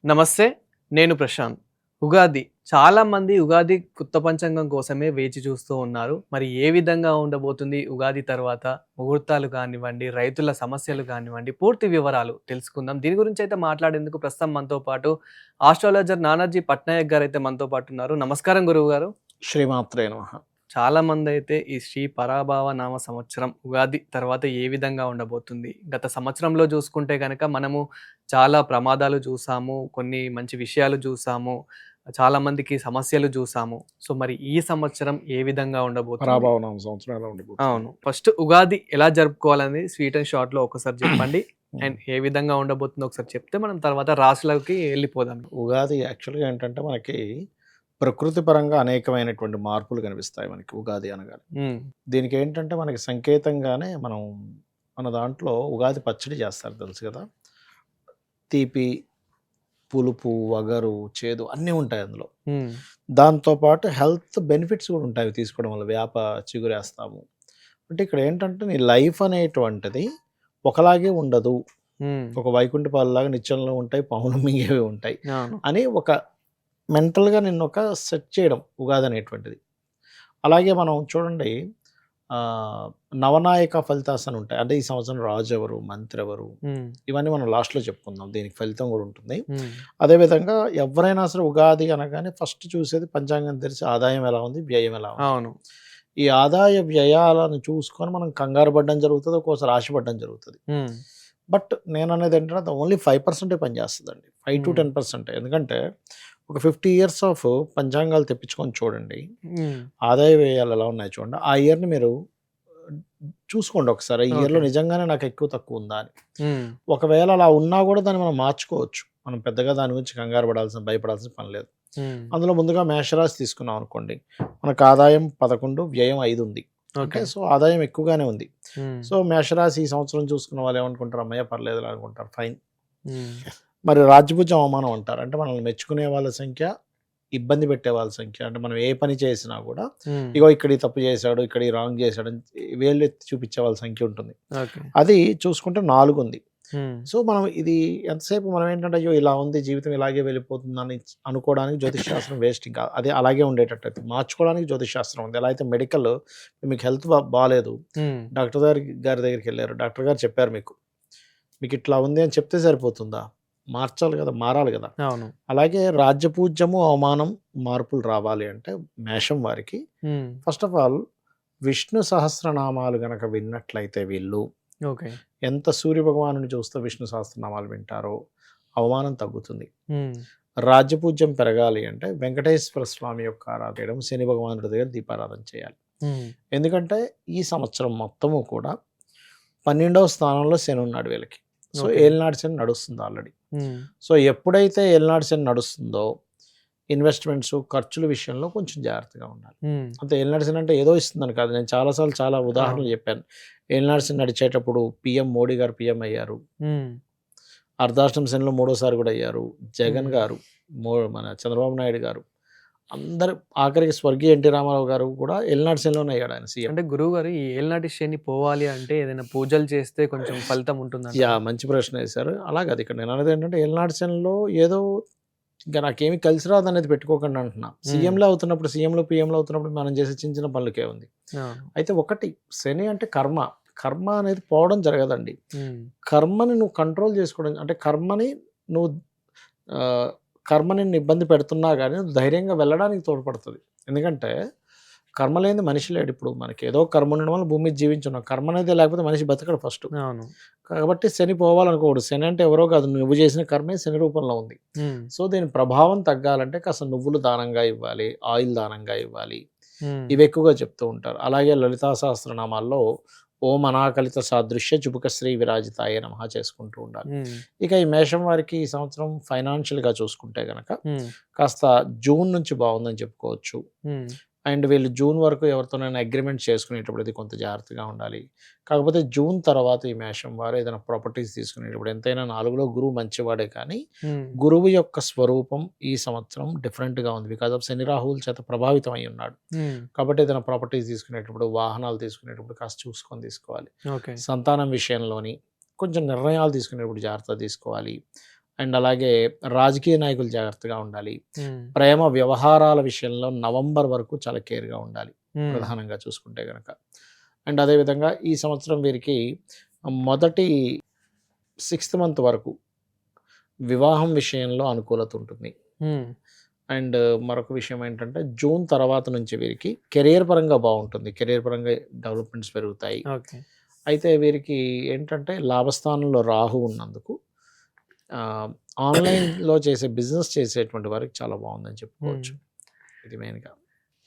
నమస్తే. నేను ప్రశాంత్. ఉగాది. చాలామంది ఉగాది కొత్త పంచాంగం కోసమే వేచి చూస్తూ ఉన్నారు. మరి ఏ విధంగా ఉండబోతుంది ఉగాది తర్వాత? ముహూర్తాలు కానివ్వండి, రైతుల సమస్యలు కానివ్వండి, పూర్తి వివరాలు తెలుసుకుందాం. దీని గురించయితే మాట్లాడేందుకు ప్రస్తుతం మనతో పాటు ఆస్ట్రాలజర్ నానాజీ పట్నాయక్ గారైతే మనతో పాటు ఉన్నారు. నమస్కారం గురువుగారు. శ్రీమాత్రే నమః. చాలామందైతే ఈ శ్రీ పరాభావ నామ సంవత్సరం ఉగాది తర్వాత ఏ విధంగా ఉండబోతుంది? గత సంవత్సరంలో చూసుకుంటే గనక మనము చాలా ప్రమాదాలు చూసాము. కొన్ని మంచి విషయాలు చూసాము. చాలామందికి సమస్యలు చూసాము. సో, మరి ఈ సంవత్సరం ఏ విధంగా ఉండబోతుంది? పరాభవనామ సంవత్సరం ఎలా ఉండబోతుంది? అవును. ఫస్ట్ ఉగాది ఎలా జరుపుకోవాలని స్వీట్ అండ్ షార్ట్‌లో ఒకసారి చెప్పండి. హ్మ్. అండ్ ఏ విధంగా ఉండబోతుందో ఒకసారి చెప్తే మనం తర్వాత రాశులకి వెళ్ళిపోదాం. ఉగాది యాక్చువల్‌గా ఏంటంటే మనకి ప్రకృతి పరంగా అనేకమైనటువంటి మార్పులు కనిపిస్తాయి మనకి ఉగాది అనగానే. హ్మ్. దీనికేంటంటే మనకి సంకేతంగానే మన దాంట్లో ఉగాది పచ్చడి చేస్తారు తెలుసు కదా! తీపి, పులుపు, వగరు, చేదు అన్నీ ఉంటాయి అందులో. హ్మ్. దాంతో పాటు హెల్త్ బెనిఫిట్స్ కూడా ఉంటాయి అవి తీసుకోవడం వల్ల. వేప చిగురేస్తాము. అంటే ఇక్కడ ఏంటంటే నీ లైఫ్ అనేటువంటిది ఒకలాగే ఉండదు. హ్మ్. ఒక వైకుంఠపాలులాగా నిత్యంలో ఉంటాయి, పాములు మింగేవి ఉంటాయి అవును. అని ఒక మెంటల్‌గా నిన్నొక సెట్ చేయడం ఉగాది అనేటువంటిది. అలాగే మనం చూడండి నవనాయక ఫలితాస్ అని ఉంటాయి. అంటే ఈ సంవత్సరం రాజు ఎవరు, మంత్రి ఎవరు, హ్మ్. ఇవన్నీ మనం లాస్ట్‌లో చెప్పుకుందాం. దీనికి ఫలితం కూడా ఉంటుంది. హ్మ్. అదేవిధంగా ఎవరైనా సరే ఉగాది అనగానే ఫస్ట్ చూసేది పంచాంగం తెరిచి ఆదాయం ఎలా ఉంది, వ్యయం ఎలా ఉంది. అవును. ఈ ఆదాయ వ్యయాలను చూసుకొని మనం కంగారు పడడం జరుగుతది. ఒక్కోసారి ఆశపడడం జరుగుతది. హ్మ్. బట్ నేననేది ఏంటంటే అది ఓన్లీ 5% పనిచేస్తదండి. హ్మ్. 5-10%. ఎందుకంటే ఒక 50 ఇయర్స్ ఆఫ్ పంచాంగాలు తెప్పించుకొని చూడండి. హ్మ్. ఆదాయ వ్యయాలు ఎలా ఉన్నాయో చూడండి. ఆ ఇయర్‌ని మీరు చూసుకోండి ఒకసారి. ఈ ఇయర్‌లో ఓకే. నిజంగానే నాకు ఎక్కువ తక్కువ ఉందా అని. హ్మ్. ఒకవేళ అలా ఉన్నా కూడా దాన్ని మనం మార్చుకోవచ్చు. మనం పెద్దగా దాని గురించి కంగారు పడాల్సిన, భయపడాల్సిన పని లేదు. హ్మ్. అందులో ముందుగా మేషరాశి తీసుకున్నాం అనుకోండి. మనకు ఆదాయం 11, వ్యయం 5 ఉంది. అంటే ఓకే. సో, ఆదాయం ఎక్కువగానే ఉంది. హ్మ్. సో, మేషరాశి ఈ సంవత్సరం చూసుకున్న వాళ్ళు ఏమనుకుంటారు? హమ్మయ్య! పర్లేదులే అనుకుంటారు. ఫైన్. హ్మ్. మరి రాజ్యభుజ్యం అవమానం అంటారు. అంటే మనల్ని మెచ్చుకునే వాళ్ళ సంఖ్య, ఇబ్బంది పెట్టే వాళ్ళ సంఖ్య. అంటే మనం ఏ పని చేసినా కూడా, హ్మ్. ఇగో ఇక్కడ ఈ తప్పు చేశాడు, ఇక్కడ ఈ రాంగ్ చేశాడని వేలెత్తి చూపించే వాళ్ళ సంఖ్య ఉంటుంది. ఓకే. అది చూసుకుంటే 4 ఉంది. హ్మ్. సో, మనం ఇది ఎంతసేపు మనం ఏంటంటే, అయ్యో! ఇలా ఉంది జీవితం ఇలాగే వెళ్ళిపోతుందని అనుకోవడానికి జ్యోతిష్ శాస్త్రం వేస్ట్ ఇంకా. అది అలాగే ఉండేటట్టయితే. మార్చుకోవడానికి జ్యోతిష్ శాస్త్రం ఉంది. ఎలా అయితే మెడికల్ మీకు హెల్త్ బాలేదు. హ్మ్. డాక్టర్ గారి దగ్గరికెళ్లారు. డాక్టర్ గారు చెప్పారు మీకు. మీకిట్లా ఉంది అని చెప్తే సరిపోతుందా? మార్చాలి గదా! మారాలి గదా! అవును. అలాగే రాజ్యపూజ్యము, అవమానం, మార్పులు రావాలి అంటే మేషం వారికి హ్మ్. ఫస్ట్ ఆఫ్ ఆల్ విష్ణు సహస్రనామాలు గనక విన్నట్లయితే వీళ్ళు ఓకే. ఎంత సూర్య భగవానుడిని చూస్తూ విష్ణు సహస్రనామాలు వింటారో అవమానం తగ్గుతుంది. హ్మ్. రాజ్యపూజ్యం పెరగాలి అంటే వెంకటేశ్వర స్వామి యొక్క ఆరాధన చేయడం, శని భగవానుడి దగ్గర దీపారాధన చేయాలి. హ్మ్. ఎందుకంటే ఈ సంవత్సరం మొత్తము కూడా 12వ స్థానంలో శని ఉన్నాడు వీళ్ళకి. So, okay. ఏలినాటి శని నడుస్తుంది ఆల్రెడీ. హ్మ్. సో, ఎప్పుడైతే ఏలినాటి శని నడుస్తుందో ఇన్వెస్ట్‌మెంట్స్, ఖర్చుల విషయంలో కొంచెం జాగ్రత్తగా ఉండాలి. హ్మ్. అంతే ఏలినాటి శని అంటే ఏదో ఇస్తుందని కాదు. నేను చాలా సార్లు చాలా ఉదాహరణలు అవును. చెప్పాను. ఏలినాటి శని నడిచేటప్పుడు మోడీ గారు పీఎం అయ్యారు. హ్మ్. అర్ధాష్టమ శనిలో మూడోసారి కూడా అయ్యారు. జగన్ హ్మ్. గారు, మన చంద్రబాబు నాయుడు గారు, అందరూ ఆఖరికి స్వర్గీయ ఎన్టీ రామారావు గారు కూడా ఏలినాటి శనిలోనే అయ్యాడు ఆయన సీఎం. అంటే గురువుగారు ఈ ఏలినాటి శని పోవాలి అంటే ఏదైనా పూజలు చేస్తే కొంచెం ఫలితం ఉంటుందంటారా? మంచి ప్రశ్న ఏశారు. అలాగది ఇక్కడ నేననేదేంటంటే ఏలినాటి శనిలో ఏదో ఇంక నాకేమి కలిసి రాదనేది పెట్టుకోకండి అంటున్నా. హ్మ్. సీఎంలో, పీఎంలో అవుతున్నప్పుడు మనం చేసే చిన్న చిన్న పనులకే ఉంది. అవును. అయితే ఒకటి శని అంటే కర్మ. కర్మ అనేది పోవడం జరగదండి. హ్మ్. కర్మని నువ్వు కంట్రోల్ చేసుకోవడం అంటే నువ్వు ఆహ్, కర్మ నిన్ను ఇబ్బంది పెడుతున్నా గాని నువ్వు ధైర్యంగా వెళ్ళడానికి తోడ్పడతది. ఎందుకంటే కర్మ లేనిది మనిషి లేడు. ఇప్పుడు మనకేదో కర్మ ఉండడం వల్ల భూమి మీద జీవించున్నాం. కర్మ అనేది లేకపోతే మనిషి బతకడు ఫస్టు. అవును. కాబట్టి శని పోవాలనుకోకూడదు. శని అంటే ఎవరో కాదు. నువ్వు చేసిన కర్మే శని రూపంలో ఉంది. హ్మ్. సో, దీని ప్రభావం తగ్గాలంటే కాస్త నువ్వులు దానంగా ఇవ్వాలి. ఆయిల్ దానంగా ఇవ్వాలి. హ్మ్. ఇవి ఎక్కువగా చెప్తూ ఉంటారు. అలాగే లలితా సహస్రనామాల్లో ఓం అనాకలిత సాదృశ్య చుబుక శ్రీ విరాజితాయ నమః చేసుకుంటూ ఉండాలి. హ్మ్. ఇక ఈ మేషం వారికి ఈ సంవత్సరం ఫైనాన్షియల్‌గా చూసుకుంటే గనక హ్మ్. కాస్త జూన్ నుంచి బావుందని చెప్పుకోవచ్చు. హ్మ్. అండ్ వీళ్ళు జూన్ వరకు ఎవరితోనైనా అగ్రీమెంట్ చేసుకునేటప్పుడు ఇది కొంత జాగ్రత్తగా ఉండాలి. కాకపోతే జూన్ తర్వాత ఈ మేషం వారు ఏదైనా ప్రాపర్టీస్ తీసుకునేటప్పుడు ఎంతైనా 4లో గురువు మంచివాడే కానీ, హ్మ్. గురువు యొక్క స్వరూపం ఈ సంవత్సరం డిఫరెంట్‌గా ఉంది. బికాజ్ ఆఫ్ శని, రాహువుల చేత ప్రభావితం అయ్యి ఉన్నాడు. హ్మ్. కాబట్టి ఏదైనా ప్రాపర్టీస్ తీసుకునేటప్పుడు, వాహనాలు తీసుకునేటప్పుడు కాస్త చూసుకొని తీసుకోవాలి. ఓకే. సంతానం విషయంలోని కొంచెం నిర్ణయాలు తీసుకునేటప్పుడు జాగ్రత్త తీసుకోవాలి. అండ్ అలాగే రాజకీయ నాయకులు జాగ్రత్తగా ఉండాలి. హ్మ్. ప్రేమ వ్యవహారాల విషయంలో నవంబర్ వరకు చాలా కేర్‌గా ఉండాలి హ్మ్. ప్రధానంగా చూసుకుంటే గనక. అండ్ అదేవిధంగా ఈ సంవత్సరం వీరికి మొదటి 6th మంత్ వరకు వివాహం విషయంలో అనుకూలత ఉంటుంది. హ్మ్. అండ్ మరొక విషయం ఏంటంటే జూన్ తర్వాత నుంచి వీరికి కెరియర్ పరంగా బావుంటుంది. కెరియర్ పరంగా డెవలప్‌మెంట్స్ పెరుగుతాయి. ఓకే. అయితే వీరికి ఏంటంటే లాభస్థానంలో రాహు ఉన్నందుకు ఆహ్, ఆన్‌లైన్‌లో చేసే బిజినెస్ చేసేటువంటి వారికి చాలా బావుందని హ్మ్. చెప్పుకోవచ్చు. ఇది మెయిన్‌గా.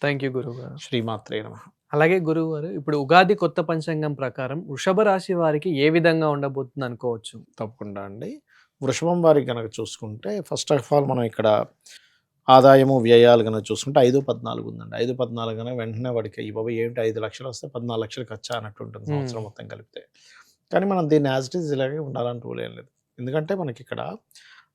థ్యాంక్ యూ గురువుగారు. శ్రీమాత్రే నమః. అలాగే గురువుగారు ఇప్పుడు ఉగాది కొత్త పంచాంగం ప్రకారం వృషభ రాశి వారికి ఏ విధంగా ఉండబోతుంది అనుకోవచ్చు? తప్పకుండా అండి. వృషభం వారికి గనక చూసుకుంటే ఫస్ట్ ఆఫ్ ఆల్ మనం ఇక్కడ ఆదాయము, వ్యయాలు గనక చూసుకుంటే 5, 14 ఉందండి. 5, 14 గనక వెంటనే వాడికి అయ్య బాబోయ్! ఏంటి 5,00,000 వస్తే 14,00,000 ఖర్చా అన్నట్టు ఉంటుంది హ్మ్. సంవత్సరం మొత్తం కలిపితే. కానీ మనం దీన్ని యాజ్ ఇట్ ఈజ్ ఇలాగే ఉండాలని రూల్ ఏం లేదు. ఎందుకంటే మనకిక్కడ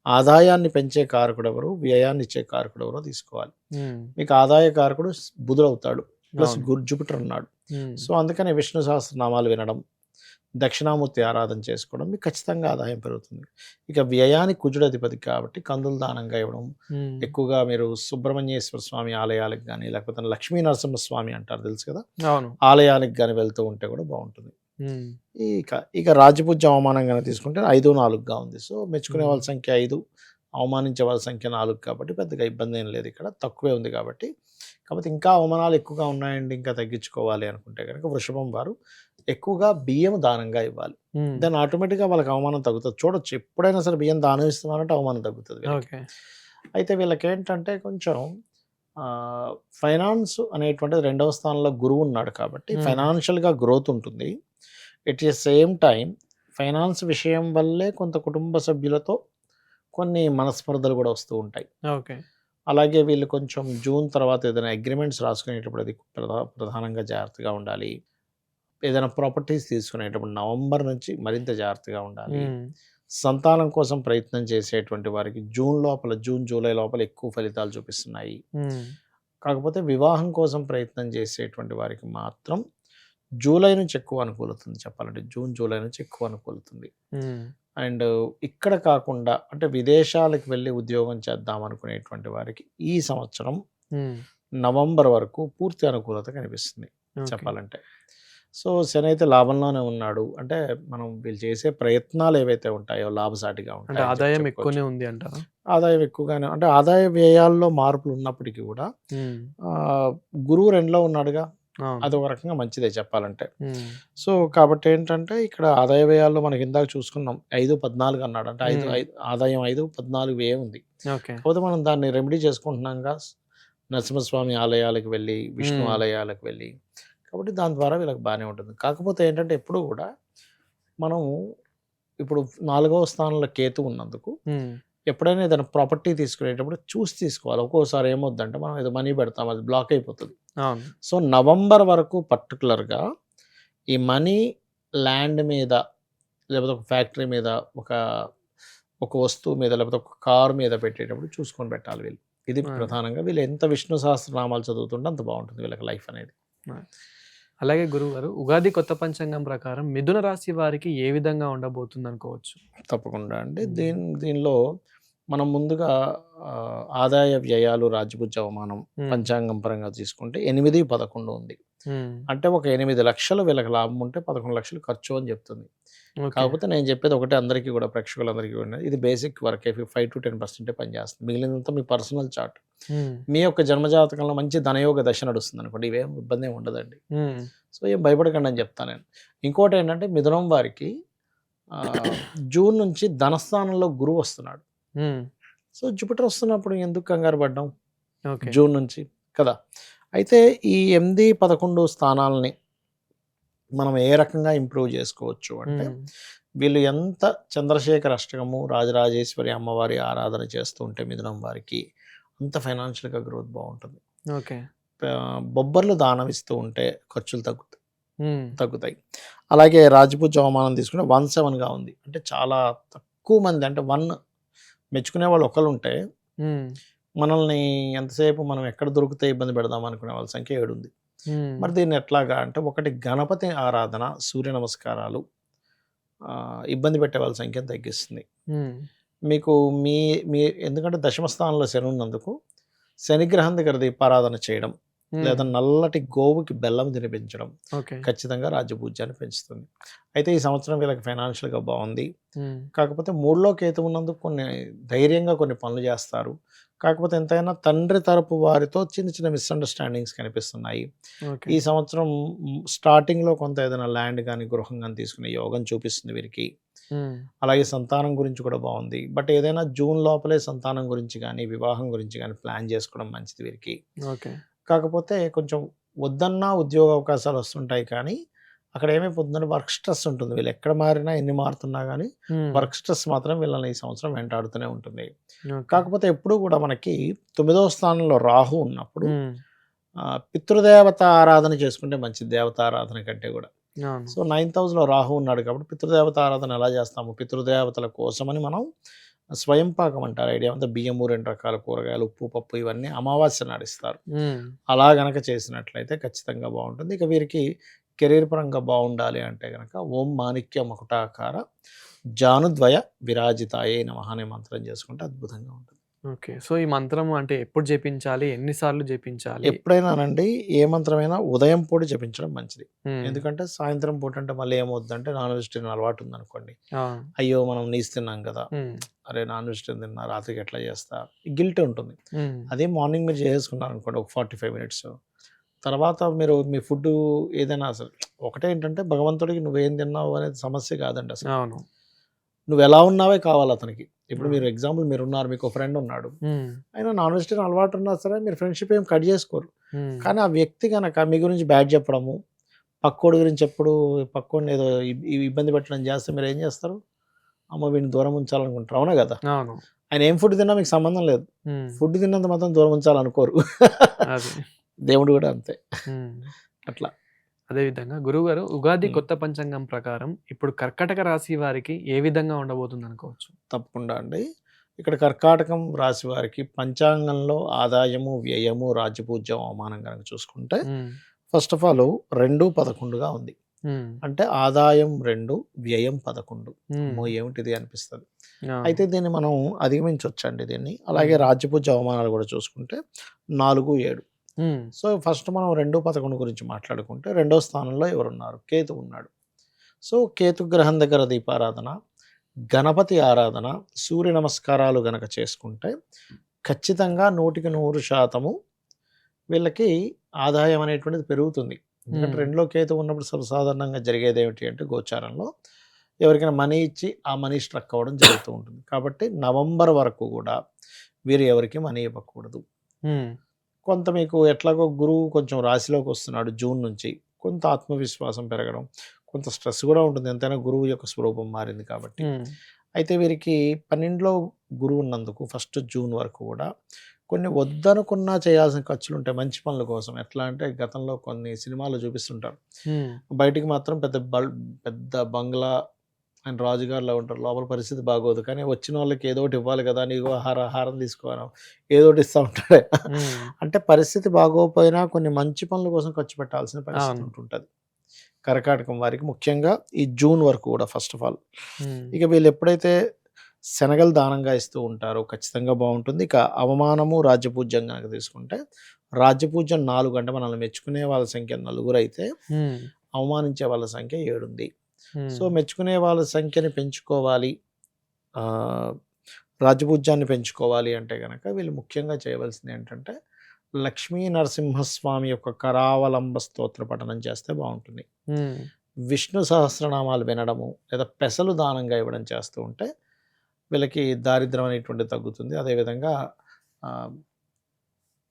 ఆదాయాన్ని పెంచే కారకుడెవరు, వ్యయాన్ని ఇచ్చే కారకుడెవరో తీసుకోవాలి. హ్మ్. మీకు ఆదాయ కారకుడు బుధుడవుతాడు. ప్లస్ అవును. జూపిటర్ ఉన్నాడు. హ్మ్. సో, అందుకని విష్ణు సహస్రనామాలు వినడం, దక్షిణామూర్తి ఆరాధన చేసుకోవడం మీకు ఖచ్చితంగా ఆదాయం పెరుగుతుంది. ఇక వ్యయానికి కుజుడు అధిపతి కాబట్టి కందులు దానంగా ఇవ్వడం, హ్మ్. ఎక్కువగా మీరు సుబ్రహ్మణ్యేశ్వర స్వామి ఆలయాలకు గానీ, లేకపోతే లక్ష్మీ నరసింహస్వామి అంటారు తెలుసు కదా! అవును. ఆలయానికి గానీ వెళ్తూ ఉంటే కూడా బావుంటుంది. హ్మ్. ఇక రాజపూజ్య అవమానం గనక తీసుకుంటే 5, 4గా ఉంది. సో, మెచ్చుకునే హ్మ్. వాళ్ళ సంఖ్య 5, అవమానించే వాళ్ళ సంఖ్య 4 కాబట్టి పెద్దగా ఇబ్బందేం లేదు ఇక్కడ. తక్కువే ఉంది కాబట్టి. కాపోతే ఇంకా అవమానాలు ఎక్కువగా ఉన్నాయండి, ఇంకా తగ్గించుకోవాలి అనుకుంటే గనక వృషభం వారు ఎక్కువగా బియ్యం దానంగా ఇవ్వాలి. హ్మ్. దెన్ ఆటోమేటిక్‌గా వాళ్ళకి అవమానం తగ్గుతది. చూడొచ్చు ఎప్పుడైనా సరే బియ్యం దానం ఇస్తున్నారంటే అవమానం తగ్గుతది వీళ్ళకి. ఓకే. అయితే వీళ్ళకేంటంటే కొంచెం ఆహ్, ఫైనాన్స్ అనేటువంటిది రెండవ స్థానంలో గురువున్నాడు కాబట్టి హ్మ్. ఫైనాన్షియల్‌గా గ్రోత్ ఉంటుంది. At the same time finance విషయం వల్లే కొంత కుటుంబ సభ్యులతో కొన్ని మనస్పర్ధలు గూడా వస్తూ ఉంటాయి. ఓకే. అలాగే వీళ్ళు కొంచెం జూన్ తర్వాత ఏదైనా అగ్రీమెంట్స్ రాసుకునేటప్పుడు అది ప్రధానంగా జాగ్రత్తగా ఉండాలి. ఏదైనా ప్రాపర్టీస్ తీసుకునేటప్పుడు నవంబర్ నుంచి మరింత జాగ్రత్తగా ఉండాలి. హ్మ్. సంతానం కోసం ప్రయత్నం చేసేటువంటి వారికి జూన్ లోపల జూన్, జూలై లోపల ఎక్కువ ఫలితాలు చూపిస్తున్నాయి. హ్మ్. కాకపోతే వివాహం కోసం ప్రయత్నం చేసేటువంటి వారికి మాత్రం జూలై నుంచి ఎక్కువ అనుకూలత ఉంది చెప్పాలంటే. జూన్, జూలై నుంచి ఎక్కువ అనుకూలత ఉంది. హ్మ్. అండ్ ఇక్కడ కాకుండా అంటే విదేశాలకు వెళ్ళి ఉద్యోగం చేద్దాం అనుకునేటువంటి వారికి ఈ సంవత్సరం హ్మ్. నవంబర్ వరకు పూర్తి అనుకూలత కనిపిస్తుంది ఓకే. చెప్పాలంటే. సో, శనైతే లాభంలోనే ఉన్నాడు. అంటే మనం వీళ్ళు చేసే ప్రయత్నాలు ఏవైతే ఉంటాయో లాభసాటిగా అంటే ఉంటాయని ఆదాయం చెప్పుకోవచ్చు. ఎక్కువనే ఉంది అంటారా? ఆదాయం ఎక్కువగానే అంటే ఆదాయ వ్యయాల్లో మార్పులు ఉన్నప్పటికీ కూడా హ్మ్. ఆహ్, గురువు 2లో ఉన్నాడుగా. అవును. అదొక రకంగా మంచిదే చెప్పాలంటే. హ్మ్. సో, కాబట్టి ఏంటంటే ఇక్కడ ఆదాయ వ్యయాల్లో మనకి ఇందాక చూసుకున్నాం. 5, 14 అన్నాడు. అంటే 5, హ్మ్. 5 ఆదాయం 5, 14 వ్యయం ఉంది. ఓకే. కాకపోతే మనం దాన్ని రెమెడీ చేసుకుంటున్నాంగా. నరసింహస్వామి ఆలయాలకు వెళ్ళి, విష్ణు హ్మ్. ఆలయాలకు వెళ్ళి. కాబట్టి దాని ద్వారా వీళ్ళకి బానే ఉంటుంది. కాకపోతే ఏంటంటే ఎప్పుడూ గూడా మనం ఇప్పుడు 4వ స్థానంలో కేతు ఉన్నందుకు హ్మ్. ఎప్పుడైనా ఏదైనా ప్రాపర్టీ తీసుకునేటప్పుడు చూసి తీసుకోవాలి. ఒక్కోసారి ఏమవుద్దంటే మనం ఏదో మనీ పెడతాం అది బ్లాక్ అయిపోతది. అవును. సో, నవంబర్ వరకు పర్టిక్యులర్‌గా ఈ మనీ ల్యాండ్ మీద లేకపోతే ఒక ఫ్యాక్టరీ మీద ఒక, ఒక వస్తువు మీద లేకపోతే ఒక కార్ మీద పెట్టేటప్పుడు చూసుకొని పెట్టాలి వీళ్ళు. ఇది ఆ! ప్రధానంగా వీళ్ళు ఎంత విష్ణు సహస్రనామాలు చదువుతుంటే అంత బావుంటుంది వీళ్ళకి లైఫ్ అనేది. ఆ! అలాగే గురువుగారు ఉగాది కొత్త పంచాంగం ప్రకారం మిథున రాశి వారికి ఏ విధంగా ఉండబోతుందనుకోవచ్చు? తప్పకుండా అండి. హ్మ్. దీనిలో మనం ముందుగా ఆదాయ వ్యయాలు, రాజ్యభుజ్య అవమానం హ్మ్. పంచాంగం పరంగా తీసుకుంటే 8, 11 ఉంది. హ్మ్. అంటే ఒక 8,00,000 వీళ్ళకి లాభం ఉంటే 11,00,000 ఖర్చు అని చెప్తుంది. ఓకే. కాకపోతే నేను చెప్పేది ఒకటే అందరికీ కూడా ప్రేక్షకులందరికీ కూడా ఇది బేసిక్ వరకే 5-10% పనిచేస్తుంది. మిగిలినంతా మీ పర్సనల్ చార్ట్. హ్మ్. మీ యొక్క జన్మజాతకంలో మంచి ధనయోగ దశ నడుస్తుందనుకోండి ఇవేం ఇబ్బందేం ఉండదండి. హ్మ్. సో, ఏం భయపడకండి అని చెప్తాను నేను. ఇంకోటేంటంటే మిథునం వారికి ఆహ్, జూన్ నుంచి ధనస్థానంలో గురువు వస్తున్నాడు. హ్మ్. సో, జూపిటర్ వస్తున్నప్పుడు ఎందుకు కంగారు పడ్డం? ఓకే. జూన్ నుంచి కదా! అయితే ఈ 8, 11 స్థానాలని మనం ఏ రకంగా ఇంప్రూవ్ చేసుకోవచ్చు అంటే, హ్మ్. వీళ్ళు ఎంత చంద్రశేఖర అష్టకము, రాజరాజేశ్వరి అమ్మవారి ఆరాధన చేస్తూ ఉంటే మిథునం వారికి, అంత ఫైనాన్షియల్‌గా గ్రోత్ బావుంటుంది. ఓకే. బొబ్బర్లు దానం ఇస్తూ ఉంటే ఖర్చులు హ్మ్. తగ్గుతాయి. అలాగే రాజపూజ అవమానం తీసుకుంటే 17గా ఉంది. అంటే చాలా తక్కువ మంది అంటే 1 మెచ్చుకునే వాళ్ళు ఒకళ్ళుంటే, హ్మ్. మనల్ని ఎంతసేపు మనం ఎక్కడ దొరికితే ఇబ్బంది పెడదాం అనుకునే వాళ్ళ సంఖ్య 7 ఉంది. హ్మ్. మరి దీన్ని ఎట్లాగా అంటే ఒకటి గణపతి ఆరాధన, సూర్య నమస్కారాలు ఇబ్బంది పెట్టే వాళ్ళ సంఖ్యను తగ్గిస్తుంది. హ్మ్. మీకు మీ మీ ఎందుకంటే దశమ స్థానంలో శని ఉన్నందుకు శనిగ్రహం దగ్గర దీపారాధన చేయడం లేదా నల్లటి గోవుకి బెల్లం తినిపించడం ఓకే. ఖచ్చితంగా రాజ్యపూజ్యాన్ని పెంచుతుంది. అయితే ఈ సంవత్సరం వీళ్ళకి ఫైనాన్షియల్గా బాగుంది. కాకపోతే మూడులో కేతు ఉన్నందుకు కొన్ని ధైర్యంగా కొన్ని పనులు చేస్తారు. కాకపోతే ఎంతైనా తండ్రి తరపు వారితో చిన్న చిన్న మిస్అండర్స్టాండింగ్స్ కనిపిస్తున్నాయి. ఓకే. ఈ సంవత్సరం స్టార్టింగ్లో కొంత ఏదైనా ల్యాండ్ కానీ గృహం కానీ తీసుకునే యోగం చూపిస్తుంది వీరికి. అలాగే సంతానం గురించి కూడా బాగుంది. బట్ ఏదైనా జూన్ లోపలే సంతానం గురించి కానీ వివాహం గురించి కానీ ప్లాన్ చేసుకోవడం మంచిది వీరికి. ఓకే. కాకపోతే కొంచెం వద్దన్నా ఉద్యోగ అవకాశాలు వస్తుంటాయి కానీ అక్కడ ఏమైపోతుందంటే వర్క్ స్ట్రెస్ ఉంటుంది. వీళ్ళు ఎక్కడ మారినా ఎన్ని మారుతున్నా కానీ వర్క్ స్ట్రెస్ మాత్రం వీళ్ళని ఈ సంవత్సరం వెంటాడుతూనే ఉంటుంది. కాకపోతే ఎప్పుడు కూడా మనకి 9వ స్థానంలో రాహు ఉన్నప్పుడు పితృదేవత ఆరాధన చేసుకుంటే మంచిది దేవతారాధన కంటే కూడా. సో 9th హౌస్లో రాహు ఉన్నాడు కాబట్టి పితృదేవత ఆరాధన ఎలా చేస్తాము, పితృదేవతల కోసమని మనం స్వయం పాకం అంటారు ఐడియా అంతా. బియ్యము 2 రకాల కూరగాయలు ఉప్పు పప్పు ఇవన్నీ అమావాస్య నాడిస్తారు. అలా గనక చేసినట్లయితే ఖచ్చితంగా బాగుంటుంది. ఇక వీరికి కెరీర్ పరంగా బాగుండాలి అంటే కనుక ఓం మాణిక్య మకుటాకార జానుద్వయ విరాజితాయే నమః అనే మంత్రం చేసుకుంటే అద్భుతంగా ఉంటుంది. ఓకే. సో ఈ మంత్రం అంటే ఎప్పుడు జపించాలి, ఎన్నిసార్లు జపించాలి? ఎప్పుడైనానండి ఏ మంత్రమైనా ఉదయం పూట జపించడం మంచిది. ఎందుకంటే సాయంత్రం పూట అంటే మళ్ళీ ఏమవుతుందంటే నాన్ వెజిటేరియన్ అలవాటు ఉందనుకోండి, అయ్యో మనం నీసు తిన్నాం కదా, అరే నాన్ వెజిటేరియన్ తిన్నా రాత్రికి ఎట్లా చేస్తా, గిల్ట్ ఉంటుంది. అదే మార్నింగ్ మీరు చేసుకున్నారు అనుకోండి ఒక 45 minutes, తర్వాత మీరు మీ ఫుడ్ ఏదైనా అసలు ఒకటే ఏంటంటే భగవంతుడికి నువ్వేం తిన్నావు అనేది సమస్య కాదండి అసలు. నువ్వు ఎలా ఉన్నావే కావాలి అతనికి. ఇప్పుడు మీరు ఎగ్జాంపుల్ మీరు ఉన్నారు, మీకు ఫ్రెండ్ ఉన్నాడు, అయినా నాన్ వెజిటేరియన్ అలవాటు ఉన్నా సరే మీరు ఫ్రెండ్షిప్ ఏం కట్ చేసుకోరు. కానీ ఆ వ్యక్తి కనుక మీ గురించి బ్యాడ్ చెప్పడము, పక్కోడి గురించి ఎప్పుడు పక్కోడిని ఏదో ఇబ్బంది పెట్టడం చేస్తే మీరు ఏం చేస్తారు? అమ్మ వీడిని దూరం ఉంచాలనుకుంటారు, అవునా కదా? ఆయన ఏం ఫుడ్ తిన్నా మీకు సంబంధం లేదు, ఫుడ్ తిన్నంత మాత్రం దూరం ఉంచాలనుకోరు. దేవుడు కూడా అంతే. అట్లా అదేవిధంగా గురువుగారు ఉగాది కొత్త పంచాంగం ప్రకారం ఇప్పుడు కర్కాటక రాశి వారికి ఏ విధంగా ఉండబోతుంది అనుకోవచ్చు? తప్పకుండా అండి. ఇక్కడ కర్కాటకం రాశి వారికి పంచాంగంలో ఆదాయము వ్యయము రాజ్యపూజ్యం అవమానం కనుక చూసుకుంటే ఫస్ట్ ఆఫ్ ఆల్ 2-11గా ఉంది. అంటే ఆదాయం 2 వ్యయం 11. ఏమిటిది అనిపిస్తుంది. అయితే దీన్ని మనం అధిగమించవచ్చండి దీన్ని. అలాగే రాజ్యపూజ్య అవమానాలు కూడా చూసుకుంటే 4-7. సో ఫస్ట్ మనం 2-11 గురించి మాట్లాడుకుంటే 2వ స్థానంలో ఎవరున్నారు? కేతు ఉన్నాడు. సో కేతు గ్రహం దగ్గర దీపారాధన, గణపతి ఆరాధన, సూర్య నమస్కారాలు గనక చేసుకుంటే ఖచ్చితంగా 100% వీళ్ళకి ఆదాయం అనేటువంటిది పెరుగుతుంది. ఎందుకంటే 2లో కేతు ఉన్నప్పుడు సర్వసాధారణంగా జరిగేది ఏమిటి అంటే గోచారంలో ఎవరికైనా మనీ ఇచ్చి ఆ మనీ స్ట్రక్ అవ్వడం జరుగుతూ ఉంటుంది. కాబట్టి నవంబర్ వరకు కూడా వీరు ఎవరికి మనీ ఇవ్వకూడదు. కొంత మీకు ఎట్లాగో గురువు కొంచెం రాశిలోకి వస్తున్నాడు జూన్ నుంచి, కొంత ఆత్మవిశ్వాసం పెరగడం, కొంత స్ట్రెస్ కూడా ఉంటుంది, ఎంతైనా గురువు యొక్క స్వరూపం మారింది కాబట్టి. అయితే వీరికి 12లో గురువు ఉన్నందుకు ఫస్ట్ జూన్ వరకు కూడా కొన్ని వద్దనుకున్నా చేయాల్సిన ఖర్చులు ఉంటాయి మంచి పనుల కోసం. ఎట్లా అంటే గతంలో కొన్ని సినిమాలు చూపిస్తుంటారు, బయటికి మాత్రం పెద్ద బంగ్లా ఆయన రాజుగారిలో ఉంటారు, లోపల పరిస్థితి బాగోదు, కానీ వచ్చిన వాళ్ళకి ఏదో ఒకటి ఇవ్వాలి కదా, నీకు ఆహారం తీసుకోవడం ఏదో ఒకటి ఇస్తూ ఉంటాడు. అంటే పరిస్థితి బాగోకపోయినా కొన్ని మంచి పనుల కోసం ఖర్చు పెట్టాల్సిన పరిస్థితి ఉంటుంటుంది కర్కాటకం వారికి, ముఖ్యంగా ఈ జూన్ వరకు కూడా ఫస్ట్ ఆఫ్ ఆల్. ఇక వీళ్ళు ఎప్పుడైతే శనగలు దానంగా ఇస్తూ ఉంటారో ఖచ్చితంగా బాగుంటుంది. ఇక అవమానము రాజ్యపూజ్యం కనుక తీసుకుంటే రాజ్యపూజ్యం 4, అంటే మనల్ని మెచ్చుకునే వాళ్ళ సంఖ్య 4 అయితే అవమానించే వాళ్ళ సంఖ్య 7 ఉంది. సో మెచ్చుకునే వాళ్ళ సంఖ్యని పెంచుకోవాలి, రాజపూజ్యాన్ని పెంచుకోవాలి అంటే కనుక వీళ్ళు ముఖ్యంగా చేయవలసింది ఏంటంటే లక్ష్మీ నరసింహస్వామి యొక్క కరావలంబ స్తోత్ర పఠనం చేస్తే బాగుంటుంది. విష్ణు సహస్రనామాలు వినడము లేదా పెసలు దానంగా ఇవ్వడం చేస్తూ ఉంటే వీళ్ళకి దారిద్ర్యం అనేటువంటిది తగ్గుతుంది. అదేవిధంగా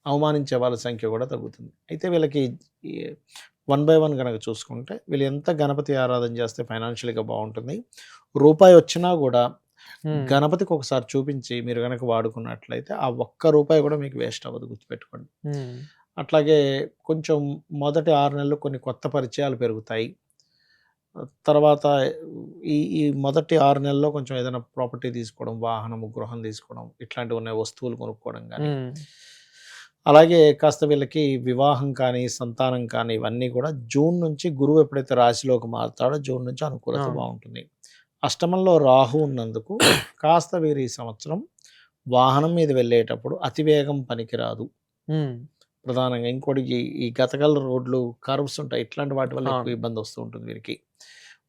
అవమానించే వాళ్ళ సంఖ్య కూడా తగ్గుతుంది. అయితే వీళ్ళకి 1 by 1 కనుక చూసుకుంటే వీళ్ళు ఎంత గణపతి ఆరాధన చేస్తే ఫైనాన్షియల్గా బాగుంటుంది. రూపాయి వచ్చినా కూడా గణపతికి ఒకసారి చూపించి మీరు కనుక వాడుకున్నట్లయితే ఆ రూపాయి కూడా మీకు వేస్ట్ అవ్వదు, గుర్తుపెట్టుకోండి. అట్లాగే కొంచెం మొదటి 6 నెలలు కొన్ని కొత్త పరిచయాలు పెరుగుతాయి. తర్వాత ఈ మొదటి 6 నెలల్లో కొంచెం ఏదైనా ప్రాపర్టీ తీసుకోవడం, వాహనము గృహం తీసుకోవడం, ఇట్లాంటివి ఉన్నాయి, వస్తువులు కొనుక్కోవడం కానీ. అలాగే కాస్త వీళ్ళకి వివాహం కానీ సంతానం కానీ ఇవన్నీ కూడా జూన్ నుంచి గురువు ఎప్పుడైతే రాశిలోకి మారుతాడో జూన్ నుంచి అనుకూలత బాగుంటుంది. అష్టమంలో రాహు ఉన్నందుకు కాస్త వీరు ఈ సంవత్సరం వాహనం మీద వెళ్ళేటప్పుడు అతివేగం పనికిరాదు. హ్మ్. ప్రధానంగా ఇంకోటి ఈ గతకల రోడ్లు, కర్వ్స్ ఉంటాయి. ఇట్లాంటి వాటి వల్ల ఎక్కువ అవును. ఇబ్బంది వస్తూ ఉంటుంది వీరికి.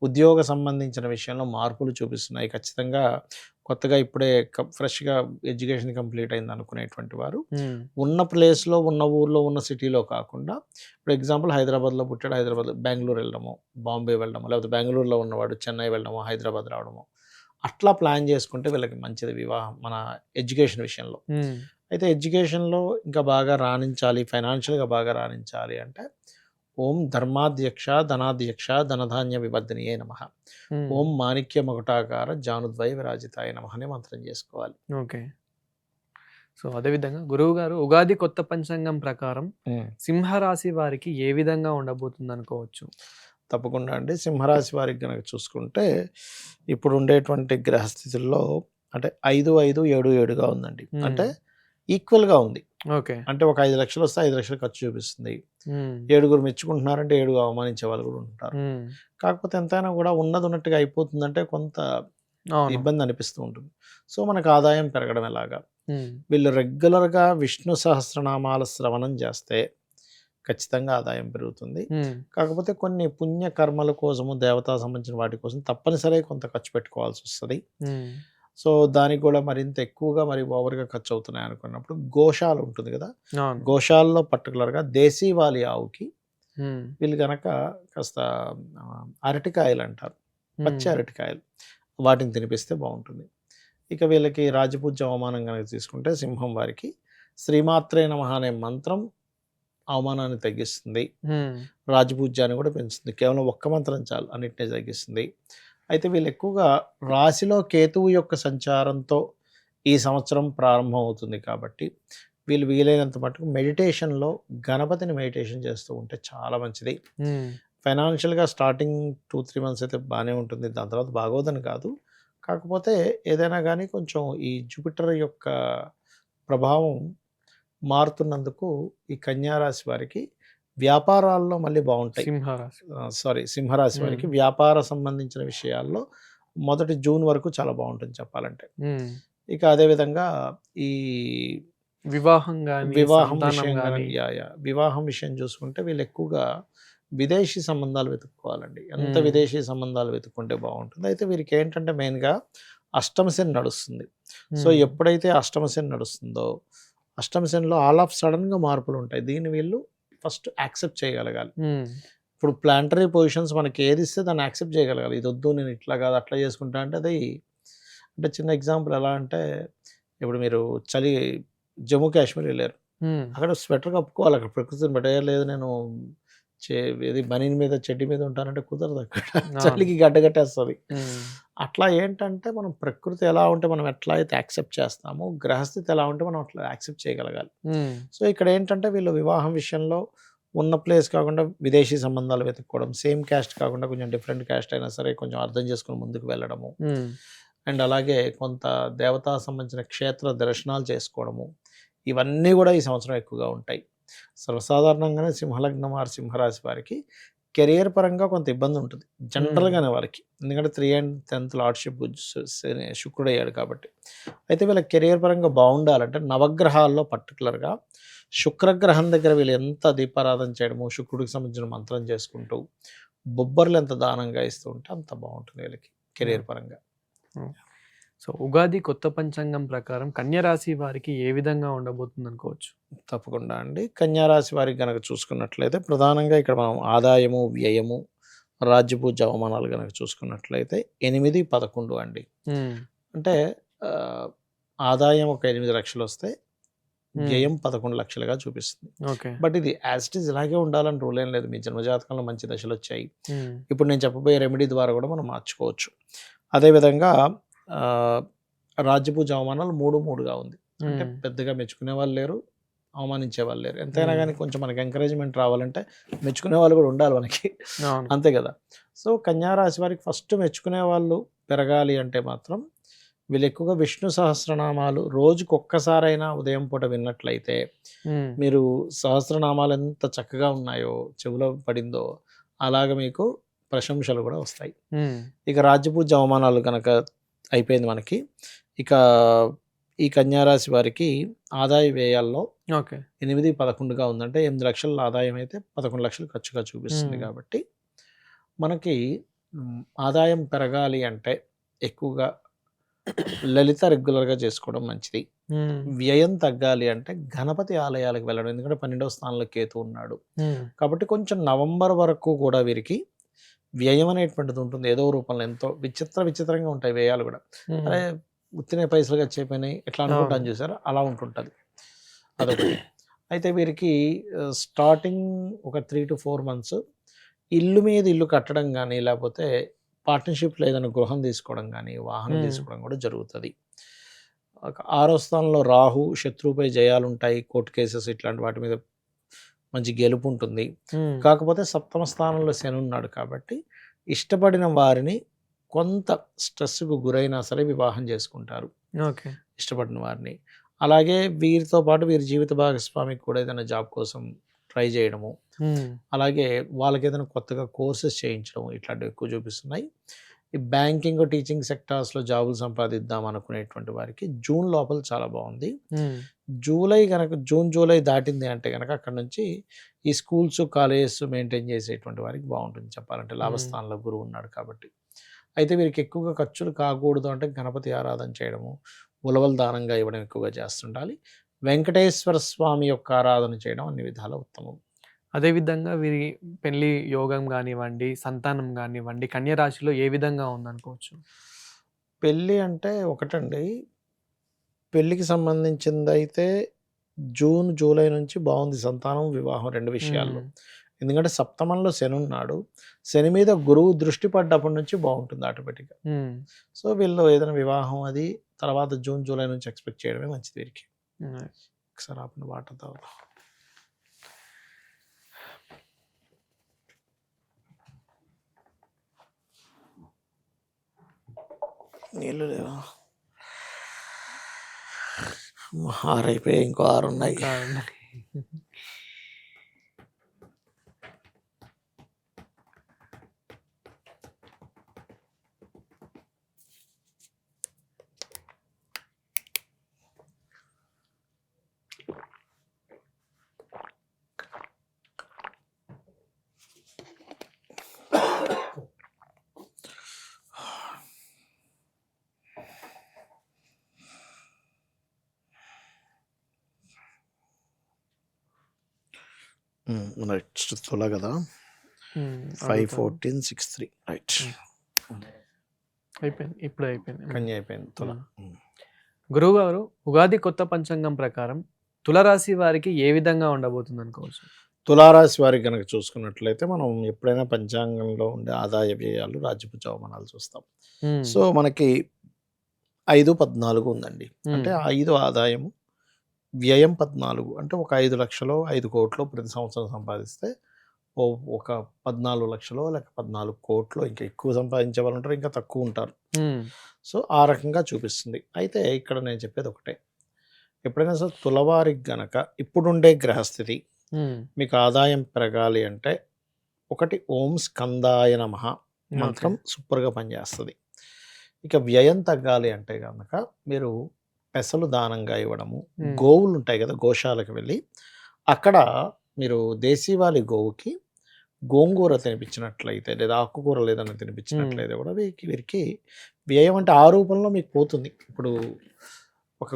ఉద్యోగ సంబంధించిన విషయంలో మార్పులు చూపిస్తున్నాయి. ఖచ్చితంగా కొత్తగా ఇప్పుడే ఫ్రెష్‌గా ఎడ్యుకేషన్ కంప్లీట్ అయింది అనుకునేటువంటి వారు హ్మ్. ఉన్న ప్లేస్‌లో, ఉన్న ఊర్లో, ఉన్న సిటీలో కాకుండా ఇప్పుడు ఎగ్జాంపుల్ హైదరాబాద్‌లో పుట్టాడు. హైదరాబాద్‌లో బెంగుళూరు వెళ్ళడమో, బాంబే వెళ్ళడమో, లేకపోతే బెంగుళూరులో ఉన్నవాడు చెన్నై వెళ్ళడమో, హైదరాబాద్ రావడమో అట్లా ప్లాన్ చేసుకుంటే వీళ్ళకి మంచిది వివాహం మన ఎడ్యుకేషన్ విషయంలో. హ్మ్. అయితే ఎడ్యుకేషన్‌లో ఇంకా బాగా రాణించాలి, ఫైనాన్షియల్‌గా బాగా రాణించాలి అంటే ఓం ధర్మాధ్యక్ష, ధనాధ్యక్ష, ధనధాన్య వివర్ధినియే నమః. హ్మ్. ఓం మాణిక్య మకుటాకార జానుద్వయ విరాజితాయ నమః అనే మంత్రం చేసుకోవాలి. ఓకే. సో, అదే విధంగా గురువుగారు ఉగాది కొత్త పంచాంగం ప్రకారం హ్మ్. సింహరాశి వారికి ఏ విధంగా ఉండబోతుందనుకోవచ్చు? తప్పకుండా అండి. సింహరాశి వారికి గనక చూసుకుంటే ఇప్పుడు ఉండేటువంటి గ్రహస్థితుల్లో అంటే 5, 5, 7, 7గా ఉందండి. అంటే హ్మ్. ఈక్వల్‌గా ఉంది. ఓకే. అంటే ఒక 5,00,000 వస్తే 5,00,000 ఖర్చు చూపిస్తుంది. హ్మ్. ఏడుగురు మెచ్చుకుంటున్నారంటే ఏడుగురు అవమానించే వాళ్ళు కూడా ఉంటారు. హ్మ్. కాకపోతే ఎంతైనా కూడా ఉన్నది ఉన్నట్టుగా అయిపోతుందంటే కొంత అవును. ఇబ్బంది అనిపిస్తూ ఉంటుంది. సో, మనకు ఆదాయం పెరగడం ఎలాగా? హ్మ్. వీళ్ళు రెగ్యులర్‌గా విష్ణు సహస్రనామాల శ్రవణం చేస్తే ఖచ్చితంగా ఆదాయం పెరుగుతుంది. హ్మ్. కాకపోతే కొన్ని పుణ్య కర్మల కోసము, దేవతా సంబంధించిన వాటి కోసం తప్పనిసరిగా కొంత ఖర్చు పెట్టుకోవాల్సొస్తది. హ్మ్. సో, దానికి గూడా మరింత ఎక్కువగా మరి ఓవర్‌గా ఖర్చవుతున్నాయి అనుకున్నప్పుడు గోశాల ఉంటుంది గదా! అవును. గోశాలలో పర్టిక్యులర్‌గా దేశీవాలి ఆవుకి హ్మ్. వీళ్ళు గనక కాస్త అరటికాయలంటారు. పచ్చి హ్మ్. అరటికాయలు. వాటిని తినిపిస్తే బావుంటుంది. ఇక వీళ్ళకి రాజపూజ్య అవమానం గనక తీసుకుంటే సింహం వారికి శ్రీమాత్రే నమః అనే మంత్రం అవమానాన్ని తగ్గిస్తుంది. హ్మ్. రాజపూజ్యాన్ని కూడా పెంచుతుంది. కేవలం ఒక్క మంత్రం చాలు అన్నిటిని తగ్గిస్తుంది. అయితే వీళ్ళు ఎక్కువగా రాశిలో కేతువు యొక్క సంచారంతో ఈ సంవత్సరం ప్రారంభం అవుతుంది కాబట్టి వీళ్ళు వీలైనంత మటుకు మెడిటేషన్‌లో గణపతిని మెడిటేషన్ చేస్తూ ఉంటే చాలా మంచిది. హ్మ్. ఫైనాన్షియల్‌గా స్టార్టింగ్ 2, 3 మంత్స్ అయితే బానే ఉంటుంది. దాని తర్వాత బాగోదని కాదు. కాకపోతే ఏదైనా గానీ కొంచెం ఈ జూపిటర్ యొక్క ప్రభావం మారుతున్నందుకు ఈ కన్యా రాశి వారికి వ్యాపారాల్లో మళ్ళీ బావుంటాయి. సింహరాశి. సింహరాశి హ్మ్. వారికి వ్యాపార సంబంధించిన విషయాల్లో మొదటి జూన్ వరకు చాలా బావుంటుంది చెప్పాలంటే. హ్మ్. ఇక అదే విధంగా ఈ వివాహం గాని, వివాహం సంతానం విషయం గాని. గనక వివాహం విషయం చూసుకుంటే వీళ్ళు ఎక్కువగా విదేశీ సంబంధాలు వెతుక్కోవాలండి. ఎంత హ్మ్. విదేశీ సంబంధాలు వెతుక్కుంటే బావుంటుంది. అయితే వీరికేంటంటే మెయిన్‌గా అష్టమ శని నడుస్తుంది. సో, హ్మ్. ఎప్పుడైతే అష్టమ శని నడుస్తుందో, అష్టమ శనిలో ఆల్ ఆఫ్ సడెన్‌గా మార్పులుంటాయి. దీన్ని వీళ్ళు ఫస్ట్ యాక్సెప్ట్ చేయగలగాలి. హ్మ్. ఇప్పుడు ప్లానటరీ పొజిషన్స్ మనకి ఏదిస్తే దాన్ని యాక్సెప్ట్ చేయగలగాలి. ఇదొద్దు నేను ఇట్లా కాదు, అట్లా చేసుకుంటా అంటే అది అంటే చిన్న ఎగ్జాంపుల్ ఎలా అంటే, ఇప్పుడు మీరు చలి జమ్మూ కాశ్మీర్ ఎళ్లారు. హ్మ్. అక్కడ స్వెటర్ కప్పుకోవాలి. అక్కడ ప్రకృతిని బట్టి లేదు నేను చే ఏది బనీన్ మీద, చెడ్డీ మీద ఉంటానంటే కుదరదు అక్కడ. అవును. చలికి గడ్డకట్టేస్తది. హ్మ్. అట్లా ఏంటంటే మనం ప్రకృతి ఎలా ఉంటే మనం ఎట్లా అయితే యాక్సెప్ట్ చేస్తామో, గ్రహస్థితి ఎలా ఉంటే మనం అట్లా యాక్సెప్ట్ చేయగలగాలి. హ్మ్. సో, ఇక్కడ ఏంటంటే వీళ్ళు వివాహం విషయంలో ఉన్న ప్లేస్ కాకుండా విదేశీ సంబంధాలు వెతుక్కోవడం, సేమ్ క్యాస్ట్ కాకుండా కొంచెం డిఫరెంట్ క్యాస్ట్ అయినా సరే కొంచెం అర్థం చేసుకొని ముందుకు వెళ్ళడము. హ్మ్. అండ్ అలాగే కొంత దేవతా సంబంధించిన క్షేత్ర దర్శనాలు చేసుకోవడము. ఇవన్నీ గూడా ఈ సంవత్సరం ఎక్కువగా ఉంటాయి. సర్వసాధారణంగానే సింహలగ్నం వారు సింహరాశి వారికి కెరియర్ పరంగా కొంత ఇబ్బందుంటది. హ్మ్. జనరల్‌గానే వాళ్ళకి. ఎందుకంటే 3 అండ్ 10థ్ లార్డ్‌షిప్ శని శుక్రుడయ్యాడు కాబట్టి. అయితే వీళ్ళ కెరియర్ పరంగా బావుండాలంటే నవగ్రహాల్లో పర్టిక్యులర్‌గా శుక్రగ్రహం దగ్గర వీళ్ళు ఎంత దీపారాధన చేయడము, శుక్రుడికి సంబంధించిన మంత్రం చేసుకుంటూ, బొబ్బర్లు ఎంత దానంగా ఇస్తూ ఉంటే అంత బావుంటుంది వీళ్ళకి యాహ్! కెరియర్ పరంగా. హ్మ్. సో, ఉగాది కొత్త పంచాంగం ప్రకారం కన్య రాశి వారికి ఏ విధంగా ఉండబోతుందనుకోవచ్చు? తప్పకుండా అండి. కన్యా రాశి వారికి గనక చూసుకున్నట్లయితే ప్రధానంగా ఇక్కడ మనం ఆదాయము, వ్యయము, రాజ్యపూజ్య అవమానాలు గనక చూసుకున్నట్లయితే 8, 11 అండి. హ్మ్. అంటే ఆహ్, ఆదాయం ఒక 8,00,000 వస్తే హ్మ్. వ్యయం 11,00,000గా చూపిస్తుంది. ఓకే. బట్ ఇది యాజ్ ఇట్ ఈజ్ ఇలాగే ఉండాలని రూల్ ఏం లేదు. మీ జన్మజాతకంలో మంచి దశలొచ్చాయి. హ్మ్. ఇప్పుడు నేను చెప్పబోయే రెమెడీ ద్వారా కూడా మనం మార్చుకోవచ్చు. అదేవిధంగా ఆహ్, రాజ్యపూజ్య అవమానాలు 3, 3గా ఉంది. అంటే హ్మ్. పెద్దగా మెచ్చుకునే వాళ్ళు లేరు. అవమానించే వాళ్ళు లేరు. ఎంతైనా హ్మ్. గాని కొంచెం మనకి ఎంకరేజ్‌మెంట్ రావాలంటే మెచ్చుకునే వాళ్ళు కూడా ఉండాలి మనకి. అవును. అంతే గదా! సో, కన్యా రాశి వారికి ఫస్ట్ మెచ్చుకునే వాళ్ళు పెరగాలి అంటే మాత్రం వీళ్ళు ఎక్కువగా విష్ణు సహస్రనామాలు రోజుకొక్కసారైనా ఉదయం పూట విన్నట్లయితే హ్మ్. మీరు సహస్రనామాలు ఎంత చక్కగా ఉన్నాయో చెవిలో పడిందో అలాగ మీకు ప్రశంసలు కూడా వస్తాయి. ఉమ్, ఇక రాజ్యపూజ్య అవమానాలు కనుక అయిపోయింది మనకి. ఇక ఈ కన్యారాశి వారికి ఆదాయ వ్యయాల్లో ఓకే 8, 11గా ఉందంటే 8 లక్షల ఆదాయం అయితే 11 లక్షలు ఖర్చుగా చూపిస్తుంది. ఉమ్, కాబట్టి మనకి ఆదాయం పెరగాలి అంటే ఎక్కువగా లలిత రెగ్యులర్గా చేసుకోవడం మంచిది. ఉమ్, వ్యయం తగ్గాలి అంటే గణపతి ఆలయాలకు వెళ్ళడం. ఎందుకంటే 12వ స్థానంలో కేతు ఉన్నాడు ఉమ్, కాబట్టి కొంచెం నవంబర్ వరకు కూడా వీరికి వ్యయం అనేటువంటిది ఉంటుంది. ఏదో రూపంలో ఎంతో విచిత్రంగా ఉంటాయి వ్యయాలు కూడా. ఉమ్, అరే ఉత్తినే పైసలుగా చెప్పినాయి ఎట్లా అనుకుంటాను అవును. చూసారా, అలా ఉంటుంటుంది. అదొకటి. అయితే వీరికి స్టార్టింగ్ ఒక 3 to 4 మంత్స్ ఇల్లు మీద ఇల్లు కట్టడం కానీ, లేకపోతే పార్ట్నర్షిప్లో ఏదైనా గృహం తీసుకోవడం కానీ, వాహనం ఉమ్, తీసుకోవడం కూడా జరుగుతుంది. 6వ స్థానంలో రాహు, శత్రువుపై జయాలు ఉంటాయి. కోర్టు కేసెస్ ఇట్లాంటి వాటి మీద మంచి గెలుపు ఉంటుంది. ఉమ్, కాకపోతే 7వ స్థానంలో శని ఉన్నాడు కాబట్టి ఇష్టపడిన వారిని కొంత స్ట్రెస్కు గురైనా సరే వివాహం చేసుకుంటారు ఓకే ఇష్టపడిన వారిని. అలాగే వీరితో పాటు వీరి జీవిత భాగస్వామికి కూడా ఏదైనా జాబ్ కోసం ట్రై చేయడము, ఉమ్, అలాగే వాళ్ళకి ఏదైనా కొత్తగా కోర్సెస్ చేయించడం ఇట్లాంటివి ఎక్కువ చూపిస్తున్నాయి. ఈ బ్యాంకింగ్, టీచింగ్ సెక్టార్స్లో జాబులు సంపాదిద్దాం అనుకునేటువంటి వారికి జూన్ లోపల చాలా బాగుంది. ఉమ్, జూన్ జూలై దాటింది అంటే కనుక అక్కడ నుంచి ఈ స్కూల్స్, కాలేజెస్ మెయింటైన్ చేసేటువంటి వారికి బాగుంటుంది చెప్పాలంటే. లాభస్థానంలో గురువు ఉన్నాడు కాబట్టి. అయితే వీరికి ఎక్కువగా ఖర్చులు కాకూడదు అంటే గణపతి ఆరాధన చేయడము, ఉలవలు దానంగా ఇవ్వడం ఎక్కువగా చేస్తుండాలి. వెంకటేశ్వర స్వామి యొక్క ఆరాధన చేయడం అన్ని విధాల ఉత్తమం. అదేవిధంగా వీరి పెళ్లి యోగం కానివ్వండి, సంతానం కానివ్వండి, కన్య రాశిలో ఏ విధంగా ఉందనుకోవచ్చు? పెళ్ళి అంటే ఒకటండి, పెళ్ళికి సంబంధించిందయితే జూన్, జూలై నుంచి బాగుంది సంతానం, వివాహం 2 విషయాల్లో. ఉమ్, ఎందుకంటే సప్తమంలో శని ఉన్నాడు. శని మీద గురువు దృష్టి పడ్డప్పటి నుంచి బాగుంటుంది ఆటోమేటిక్గా. ఉమ్, సో వీళ్ళు ఏదైనా వివాహం అది తర్వాత జూన్, జూలై నుంచి ఎక్స్పెక్ట్ చేయడమే మంచిది వీరికి. ఉమ్. ఒకసారి ఆపండి, వాటర్ తాగుదాం. నీళ్ళు లేవా? 6 అయిపోయాయి, ఇంకో 6 ఉన్నాయి. ఇంకా ఉన్నాయి. రైట్, తుల కదా, ఉమ్, 5, అడుగుతాను. 14, 6, 3 రైట్. అయిపోయింది, ఇప్పుడే అయిపోయింది. కన్య అయిపోయింది, తుల. గురువు గారు, ఉగాది కొత్త పంచాంగం ప్రకారం తులరాశి వారికి ఏ విధంగా ఉండబోతుంది అనుకోవచ్చు? తులారాశి వారికి కనుక చూసుకున్నట్లయితే మనం ఎప్పుడైనా పంచాంగంలో ఉండే ఆదాయ వ్యయాలు, రాజ్యపు అవమానాలు చూస్తాం. ఉమ్, సో మనకి 5, 14 ఉందండి. ఉమ్, అంటే 5 ఆదాయము, వ్యయం 14. అంటే ఒక 5 లక్షలు, 5 కోట్లు ప్రతి సంవత్సరం సంపాదిస్తే ఒక 14 లక్షలు లేక 14 కోట్లు, ఇంకా ఎక్కువ సంపాదించే వాళ్ళు ఉంటారు, ఇంకా తక్కువ ఉంటారు. ఉమ్, సో ఆ రకంగా చూపిస్తుంది. అయితే ఇక్కడ నేను చెప్పేది ఒకటే, ఎప్పుడైనా సరే తులవారికి గనక ఇప్పుడుండే గ్రహస్థితి ఉమ్, మీకు ఆదాయం పెరగాలి అంటే ఒకటి ఓం స్కందాయ నమః మంత్రం సూపర్గా పనిచేస్తుంది. ఇక వ్యయం తగ్గాలి అంటే కనుక మీరు పెసలు దానంగా ఇవ్వడము, గోవులు ఉంటాయి కదా, గోశాలకు వెళ్ళి అక్కడ మీరు దేశీవాలి గోవుకి గోంగూర తినిపించినట్లయితే, లేదా ఆకుకూరలు ఏదైనా తినిపించినట్లయితే కూడా వీరికి వ్యయం అంటే ఆ రూపంలో మీకు పోతుంది. ఇప్పుడు ఒక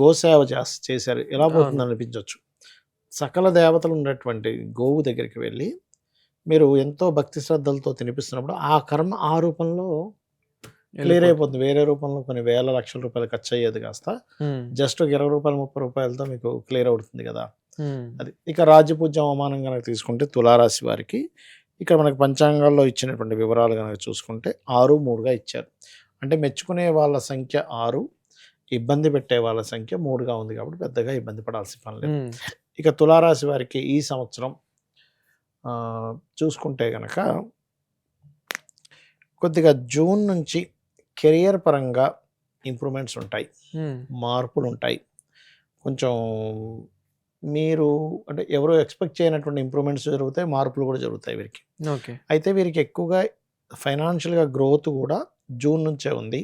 గోసేవ చేశారు, ఎలా పోతుంది అనిపించవచ్చు. సకల దేవతలు ఉన్నటువంటి గోవు దగ్గరికి వెళ్ళి మీరు ఎంతో భక్తి శ్రద్ధలతో తినిపిస్తున్నప్పుడు ఆ కర్మ ఆ రూపంలో క్లియర్ అయిపోతుంది. వేరే రూపంలో కొన్ని వేల లక్షల రూపాయలు ఖర్చు అయ్యేది కాస్త జస్ట్ ఒక 20 రూపాయలు, 30 రూపాయలతో మీకు క్లియర్ అవుతుంది కదా. అది. ఇక రాజ్యపూజ్యం అవమానం కనుక తీసుకుంటే తులారాశి వారికి ఇక్కడ మనకి పంచాంగాల్లో ఇచ్చినటువంటి వివరాలు కనుక చూసుకుంటే 6, 3గా ఇచ్చారు. అంటే మెచ్చుకునే వాళ్ళ సంఖ్య 6, ఇబ్బంది పెట్టే వాళ్ళ సంఖ్య 3గా ఉంది. కాబట్టి పెద్దగా ఇబ్బంది పడాల్సిన పని లేదు. ఇక తులారాశి వారికి ఈ సంవత్సరం చూసుకుంటే కనుక కొద్దిగా జూన్ నుంచి కెరియర్ పరంగా ఇంప్రూవ్మెంట్స్ ఉంటాయి, మార్పులు ఉంటాయి. కొంచెం మీరు అంటే ఎవరో ఎక్స్పెక్ట్ చేయనటువంటి ఇంప్రూవ్మెంట్స్ జరుగుతాయి, మార్పులు కూడా జరుగుతాయి వీరికి. ఓకే. అయితే వీరికి ఎక్కువగా ఫైనాన్షియల్‌గా గ్రోత్ కూడా జూన్ నుంచే ఉంది.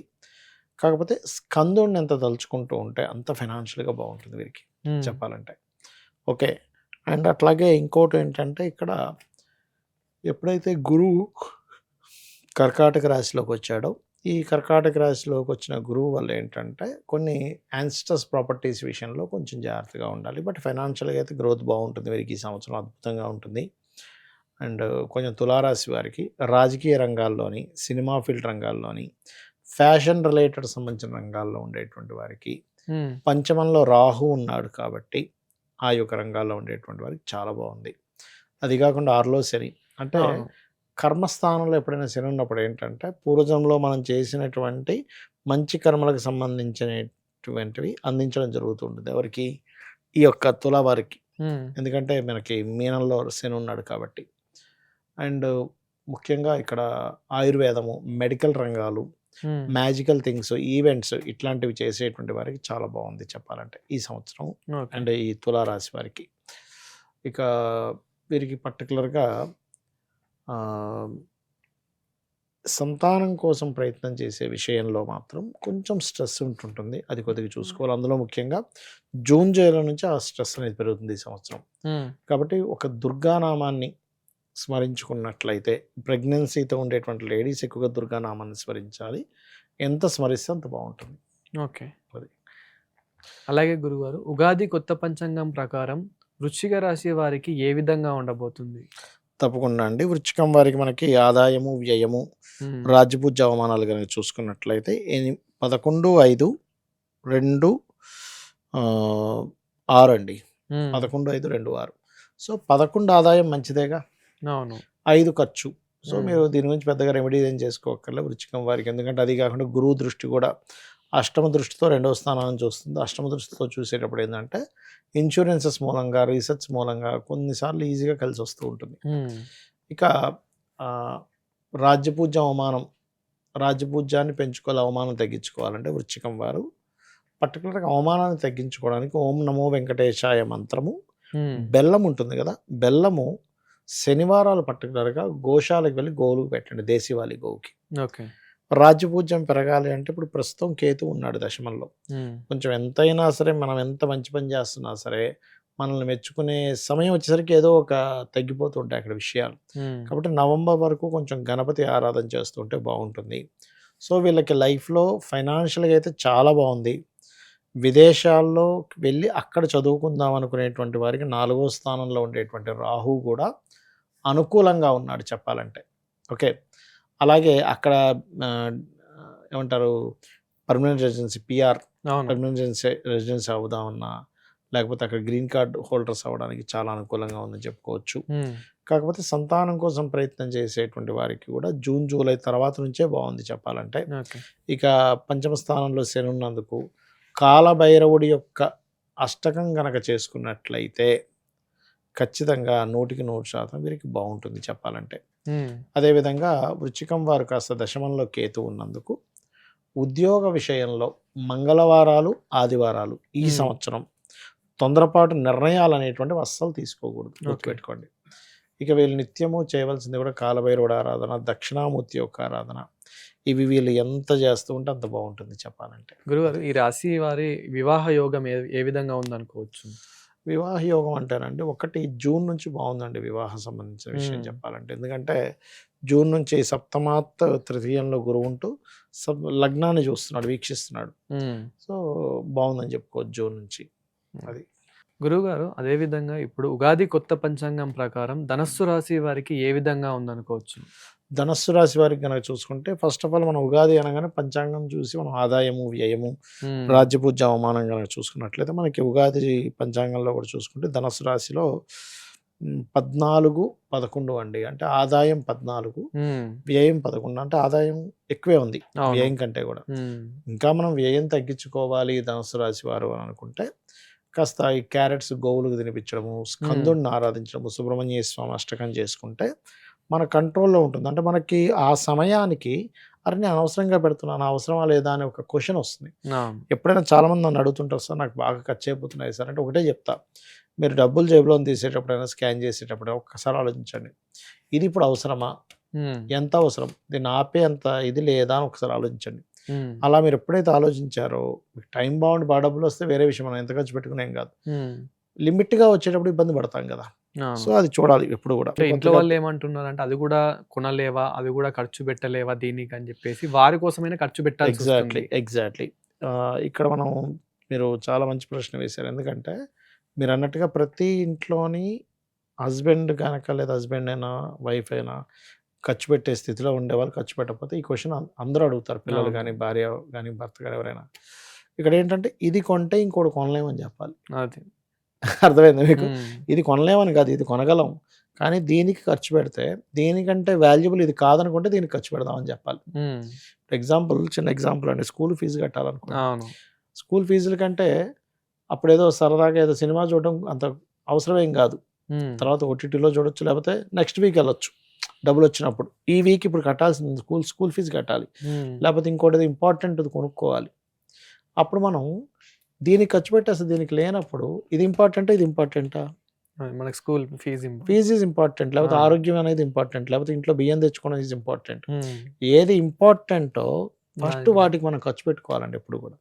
కాకపోతే స్కందుడిని ఎంత తలుచుకుంటూ ఉంటే అంత ఫైనాన్షియల్‌గా బాగుంటుంది వీరికి హ్మ్. చెప్పాలంటే. ఓకే. అండ్ అట్లాగే ఇంకోటేంటంటే ఇక్కడ ఎప్పుడైతే గురువు కర్కాటక రాశిలోకి వచ్చాడో, ఈ కర్కాటక రాశిలోకి వచ్చిన గురువు వల్ల ఏంటంటే కొన్ని యాన్సిస్టర్స్ ప్రాపర్టీస్ విషయంలో కొంచెం జాగ్రత్తగా ఉండాలి. బట్ ఫైనాన్షియల్‌గా అయితే గ్రోత్ బాగుంటుంది వీరికి ఈ సంవత్సరం అద్భుతంగా ఉంటుంది. అండ్ కొంచెం తులారాశి వారికి రాజకీయ రంగాల్లోని, సినిమా ఫీల్డ్ రంగాల్లోని, ఫ్యాషన్ రిలేటెడ్ సంబంధించిన రంగాల్లో ఉండేటువంటి వారికి హ్మ్. పంచమంలో రాహు ఉన్నాడు కాబట్టి ఆ యొక్క రంగాల్లో ఉండేటువంటి వారికి చాలా బాగుంది. అది కాకుండా 6లో శని అంటే అవును. కర్మస్థానంలో ఎప్పుడైనా శని ఉన్నప్పుడు ఏంటంటే పూర్వజంలో మనం చేసినటువంటి మంచి కర్మలకు సంబంధించినటువంటివి అందించడం జరుగుతూ ఉంటుంది ఎవరికి, ఈ యొక్క తుల వారికి. హ్మ్. ఎందుకంటే మనకి మీనంలో శని ఉన్నాడు కాబట్టి. అండ్ ముఖ్యంగా ఇక్కడ ఆయుర్వేదము, మెడికల్ రంగాలు, హ్మ్. మ్యాజికల్ థింగ్స్, ఈవెంట్స్ ఇట్లాంటివి చేసేటువంటి వారికి చాలా బాగుంది చెప్పాలంటే ఈ సంవత్సరం. ఓకే. అండ్ ఈ తులారాశి వారికి ఇక వీరికి పర్టికులర్గా సంతానం కోసం ప్రయత్నం చేసే విషయంలో మాత్రం కొంచెం స్ట్రెస్ ఉంటుంటుంది. అది కొద్దిగా చూసుకోవాలి. అందులో ముఖ్యంగా జూన్, జూలై నుంచి ఆ స్ట్రెస్ అనేది పెరుగుతుంది ఈ సంవత్సరం. హ్మ్. కాబట్టి ఒక దుర్గానామాన్ని స్మరించుకున్నట్లయితే ప్రెగ్నెన్సీతో ఉండేటువంటి లేడీస్ ఎక్కువగా దుర్గానామాన్ని స్మరించాలి. ఎంత స్మరిస్తే అంత బాగుంటుంది. ఓకే. అది. అలాగే గురుగారు, ఉగాది కొత్త పంచాంగం ప్రకారం వృశ్చిక రాశి వారికి ఏ విధంగా ఉండబోతుంది? తప్పకుండా అండి. వృశ్చికం వారికి మనకి ఆదాయము, వ్యయము, హ్మ్. రాజ్యపూజ్య అవమానాలు గనుక చూసుకున్నట్లయితే 11, 5, 2 6 అండి. హ్మ్. 11, 5, 2, 6. సో 11 ఆదాయం మంచిదేగా. అవును. 5 ఖర్చు. సో హ్మ్. మీరు దీని గురించి పెద్దగా రెమెడీ ఏం చేసుకోక్కర్లే వృశ్చికం వారికి. ఎందుకంటే అది కాకుండా గురువు దృష్టి కూడా అష్టమ దృష్టితో 2వ స్థానాన్ని చూస్తుంది. అష్టమ దృష్టితో చూసేటప్పుడు ఏందంటే ఇన్స్యూరెన్సెస్ మూలంగా, రీసెర్చ్ మూలంగా కొన్నిసార్లు ఈజీగా కలిసొస్తూ ఉంటుంది. హ్మ్. ఇక ఆహ్, రాజ్యపూజ్యం అవమానం, రాజ్యపూజ్యాన్ని పెంచుకోవాలి, అవమానం తగ్గించుకోవాలంటే వృశ్చికం వారు పర్టికులర్‌గా అవమానాన్ని తగ్గించుకోవడానికి ఓం నమో వెంకటేశాయ మంత్రము, హ్మ్. బెల్లం ఉంటుంది గదా! బెల్లము శనివారాలు పర్టికులర్‌గా గోశాలకు వెళ్ళి గోవులకు పెట్టండి. దేశీవాలి గోవుకి. ఓకే. రాజ్యపూజ్యం పెరగాలి అంటే ఇప్పుడు ప్రస్తుతం కేతువు ఉన్నాడు దశమంలో. హ్మ్. కొంచెం ఎంతైనా సరే మనం ఎంత మంచి పని చేస్తున్నా సరే, మనల్ని మెచ్చుకునే సమయం వచ్చేసరికి ఏదో ఒక తగ్గిపోతూ ఉంటాయి అక్కడ విషయాలు. హ్మ్. కాబట్టి నవంబర్ వరకు కొంచెం గణపతి ఆరాధన చేస్తుంటే బాగుంటుంది. సో వీళ్ళకి లైఫ్‌లో ఫైనాన్షియల్‌గా అయితే చాలా బాగుంది. విదేశాల్లో వెళ్ళి అక్కడ చదువుకుందాం అనుకునేటువంటి వారికి 4వ స్థానంలో ఉండేటువంటి రాహువు కూడా అనుకూలంగా ఉన్నాడు చెప్పాలంటే. ఓకే. అలాగే అక్కడ ఆహ్, ఏమంటారు పర్మనెంట్ రెసిడెన్సీ పీఆర్, అవును. పర్మనెంట్ రెసిడెన్సీ అవుదామన్నా, లేకపోతే అక్కడ గ్రీన్ కార్డ్ హోల్డర్స్ అవ్వడానికి చాలా అనుకూలంగా ఉందని చెప్పుకోవచ్చు. హ్మ్. కాకపోతే సంతానం కోసం ప్రయత్నం చేసేటువంటి వారికి కూడా జూన్, జూలై తర్వాత నుంచే బాగుంది చెప్పాలంటే. ఓకే. ఇక పంచమ స్థానంలో శని ఉన్నందుకు కాలభైరవుడి యొక్క అష్టకం గనక చేసుకున్నట్లయితే ఖచ్చితంగా 100% వీరికి బాగుంటుంది చెప్పాలంటే. హ్మ్. అదేవిధంగా వృశ్చికం వారు కాస్త దశమంలో కేతు ఉన్నందుకు ఉద్యోగ విషయంలో మంగళవారాలు, ఆదివారాలు ఈ హ్మ్. సంవత్సరం తొందరపాటు నిర్ణయాలు అనేటువంటివి అస్సలు తీసుకోకూడదు. ఓకే. గుర్తుపెట్టుకోండి. ఇక వీళ్ళు నిత్యము చేయవలసింది కూడా కాలభైరవుడి ఆరాధన, దక్షిణామూర్తి యొక్క ఆరాధన. ఇవి వీళ్ళు ఎంత చేస్తూ ఉంటే అంత బాగుంటుంది చెప్పాలంటే. గురుగారు, ఈ రాశి వారి వివాహ యోగం ఏ ఏ విధంగా ఉందనుకోవచ్చు? వివాహ యోగం అంటేనండి ఒకటి జూన్ నుంచి బాగుందండి వివాహం సంబంధించిన విషయం హ్మ్. చెప్పాలంటే. ఎందుకంటే జూన్ నుంచి సప్తమాత్ తృతీయంలో గురువు ఉంటూ లగ్నాన్ని చూస్తున్నాడు, వీక్షిస్తున్నాడు. హ్మ్. సో బాగుందని చెప్పుకోవచ్చు జూన్ నుంచి. హ్మ్. అది. గురువుగారు, అదే విధంగా ఇప్పుడు ఉగాది కొత్త పంచాంగం ప్రకారం ధనస్సు రాశి వారికి ఏ విధంగా ఉందనుకోవచ్చు? ధనస్సు రాశి వారికి కనుక చూసుకుంటే ఫస్ట్ ఆఫ్ ఆల్ మనం ఉగాది అనగానే పంచాంగం చూసి మనం ఆదాయము, వ్యయము, హ్మ్. రాజ్యపూజ్య అవమానం కనుక చూసుకున్నట్లయితే మనకి ఉగాది పంచాంగంలో కూడా చూసుకుంటే ధనస్సు రాశిలో 14, 11 అండి. అంటే ఆదాయం 14, హ్మ్. వ్యయం 11. అంటే ఆదాయం ఎక్కువే ఉంది అవును. వ్యయం కంటే కూడా. హ్మ్. ఇంకా మనం వ్యయం తగ్గించుకోవాలి ధనుస్సు రాశి వారు అని అనుకుంటే కాస్త ఈ క్యారెట్స్ గోవులకు తినిపించడము, హ్మ్. స్కందుడిని ఆరాధించడము, సుబ్రహ్మణ్య స్వామి అష్టకం చేసుకుంటే మన కంట్రోల్‌లో ఉంటుంది. అంటే మనకి ఆ సమయానికి అరె! నేను అనవసరంగా పెడుతున్నాను. అవసరమా లేదా అనే ఒక క్వెషన్ వస్తుంది. అవును. ఎప్పుడైనా చాలామంది నన్ను అడుగుతుంటారు సార్ నాకు బాగా ఖర్చయిపోతున్నాయి సార్ అంటే ఒకటే చెప్తా. మీరు డబ్బులు జేబులో తీసేటప్పుడైనా, స్కాన్ చేసేటప్పుడు ఒక్కసారి ఆలోచించండి. ఇది ఇప్పుడు అవసరమా? ఎంత అవసరం? దీన్ని ఆపే అంత ఇది లేదా అని ఒకసారి ఆలోచించండి. అలా మీరు ఎప్పుడైతే ఆలోచించారో మీకు టైం బాగుండి బాగా డబ్బులు వస్తే వేరే విషయం, మనం ఎంత ఖర్చు పెట్టుకుని ఏం కాదు. లిమిట్గా వచ్చేటప్పుడు ఇబ్బంది పడతాం కదా. సో అది చూడాలి ఎప్పుడు కూడా. అంటే ఇంట్లో వాళ్ళు ఏమంటున్నారంటే అది కూడా కొనలేవా, అది కూడా ఖర్చు పెట్టలేవా దీనికి అని చెప్పేసి వారి కోసమైనా ఖర్చు పెట్టాల్సి వస్తుంది. ఎగ్జాక్ట్లీ. ఇక్కడ మనం మీరు చాలా మంచి ప్రశ్న వేశారు. ఎందుకంటే మీరు అన్నట్టుగా ప్రతి ఇంట్లోని హస్బెండ్ కనుక, లేదా హస్బెండ్ అయినా వైఫ్ అయినా ఖర్చు పెట్టే స్థితిలో ఉండేవాళ్ళు ఖర్చు పెట్టకపోతే ఈ క్వశ్చన్ అందరూ అడుగుతారు, పిల్లలు కానీ, భార్య కానీ, భర్త కానీ, ఎవరైనా. ఇక్కడ ఏంటంటే ఇది కొంటే ఇంకోటి కొనలేమని చెప్పాలి. అది అర్థమైంది మీకు? ఇది కొనలేమని కాదు, ఇది కొనగలం, కానీ దీనికి ఖర్చు పెడితే దీనికంటే వాల్యుబుల్ ఇది కాదనుకుంటే దీనికి ఖర్చు పెడదామని చెప్పాలి. ఎగ్జాంపుల్, చిన్న ఎగ్జాంపుల్ అండి. స్కూల్ ఫీజు కట్టాలనుకో, స్కూల్ ఫీజుల కంటే అప్పుడేదో సరదాగా ఏదో సినిమా చూడడం అంత అవసరమేం కాదు. తర్వాత ఓటీటీలో చూడొచ్చు, లేకపోతే నెక్స్ట్ వీక్ వెళ్ళొచ్చు డబ్బులు వచ్చినప్పుడు. ఈ వీక్ ఇప్పుడు కట్టాల్సింది స్కూల్ ఫీజు కట్టాలి, లేకపోతే ఇంకోటి ఇంపార్టెంట్ కొనుక్కోవాలి. అప్పుడు మనం దీనికి ఖర్చు పెట్టేస్తే దీనికి లేనప్పుడు ఇది ఇంపార్టెంటా, ఇది ఇంపార్టెంటా? మనకి స్కూల్ ఫీజు ఈజ్ ఇంపార్టెంట్, లేకపోతే ఆరోగ్యం అనేది ఇంపార్టెంట్, లేకపోతే ఇంట్లో బియ్యం తెచ్చుకోవడం ఈజ్ ఇంపార్టెంట్. ఏది ఇంపార్టెంటో ఫస్ట్ వాటికి మనం ఖర్చు పెట్టుకోవాలండి ఎప్పుడు కూడా.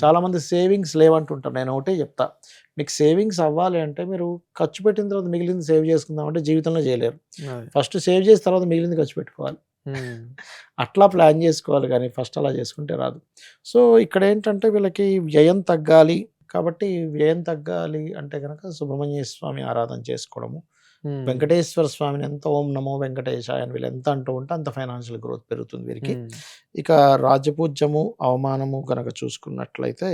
చాలా మంది సేవింగ్స్ లేవంటుంటారు. నేను ఒకటే చెప్తా, మీకు సేవింగ్స్ అవ్వాలి అంటే మీరు ఖర్చు పెట్టిన తర్వాత మిగిలింది సేవ్ చేసుకుందాం అంటే జీవితంలో చేయలేరు. ఫస్ట్ సేవ్ చేసిన తర్వాత మిగిలింది ఖర్చు పెట్టుకోవాలి. అట్లా ప్లాన్ చేసుకోవాలి, కానీ ఫస్ట్ అలా చేసుకుంటే రాదు. సో ఇక్కడ ఏంటంటే వీళ్ళకి వ్యయం తగ్గాలి కాబట్టి, వ్యయం తగ్గాలి అంటే కనుక సుబ్రహ్మణ్య స్వామి ఆరాధన చేసుకోవడము, వెంకటేశ్వర స్వామిని ఎంత ఓం నమో వెంకటేశాయ అని వీళ్ళు ఎంత అంటూ ఉంటే అంత ఫైనాన్షియల్ గ్రోత్ పెరుగుతుంది వీరికి. ఇక రాజపూజ్యము, అవమానము కనుక చూసుకున్నట్లయితే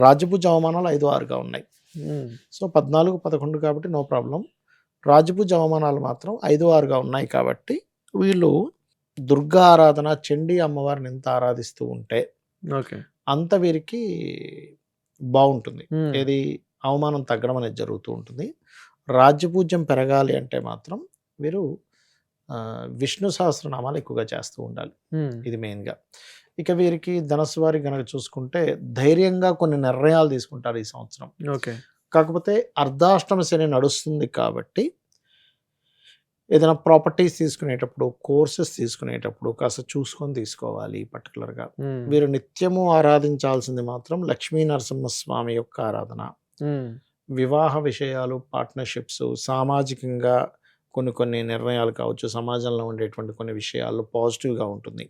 రాజపూజ్య అవమానాలు 5-6గా ఉన్నాయి. సో 14, 11 కాబట్టి నో ప్రాబ్లం. రాజపూజ్య అవమానాలు మాత్రం 5-6గా ఉన్నాయి కాబట్టి వీళ్ళు దుర్గా ఆరాధన, చండీ అమ్మవారిని ఎంత ఆరాధిస్తూ ఉంటే అంత వీరికి బాగుంటుంది. ఏది అవమానం తగ్గడం అనేది జరుగుతూ ఉంటుంది. రాజ్యపూజ్యం పెరగాలి అంటే మాత్రం వీరు విష్ణు సహస్రనామాలు ఎక్కువగా చేస్తూ ఉండాలి. ఇది మెయిన్గా. ఇక వీరికి ధనస్సు వారి కనుక చూసుకుంటే ధైర్యంగా కొన్ని నిర్ణయాలు తీసుకుంటారు ఈ సంవత్సరం. కాకపోతే అర్ధాష్టమ శని నడుస్తుంది కాబట్టి ఏదైనా ప్రాపర్టీస్ తీసుకునేటప్పుడు, కోర్సెస్ తీసుకునేటప్పుడు కాస్త చూసుకొని తీసుకోవాలి. పర్టికులర్గా వీరు నిత్యము ఆరాధించాల్సింది మాత్రం లక్ష్మీ నరసింహస్వామి యొక్క ఆరాధన. వివాహ విషయాలు, పార్ట్నర్షిప్స్, సామాజికంగా కొన్ని నిర్ణయాలు కావచ్చు, సమాజంలో ఉండేటువంటి కొన్ని విషయాల్లో పాజిటివ్గా ఉంటుంది.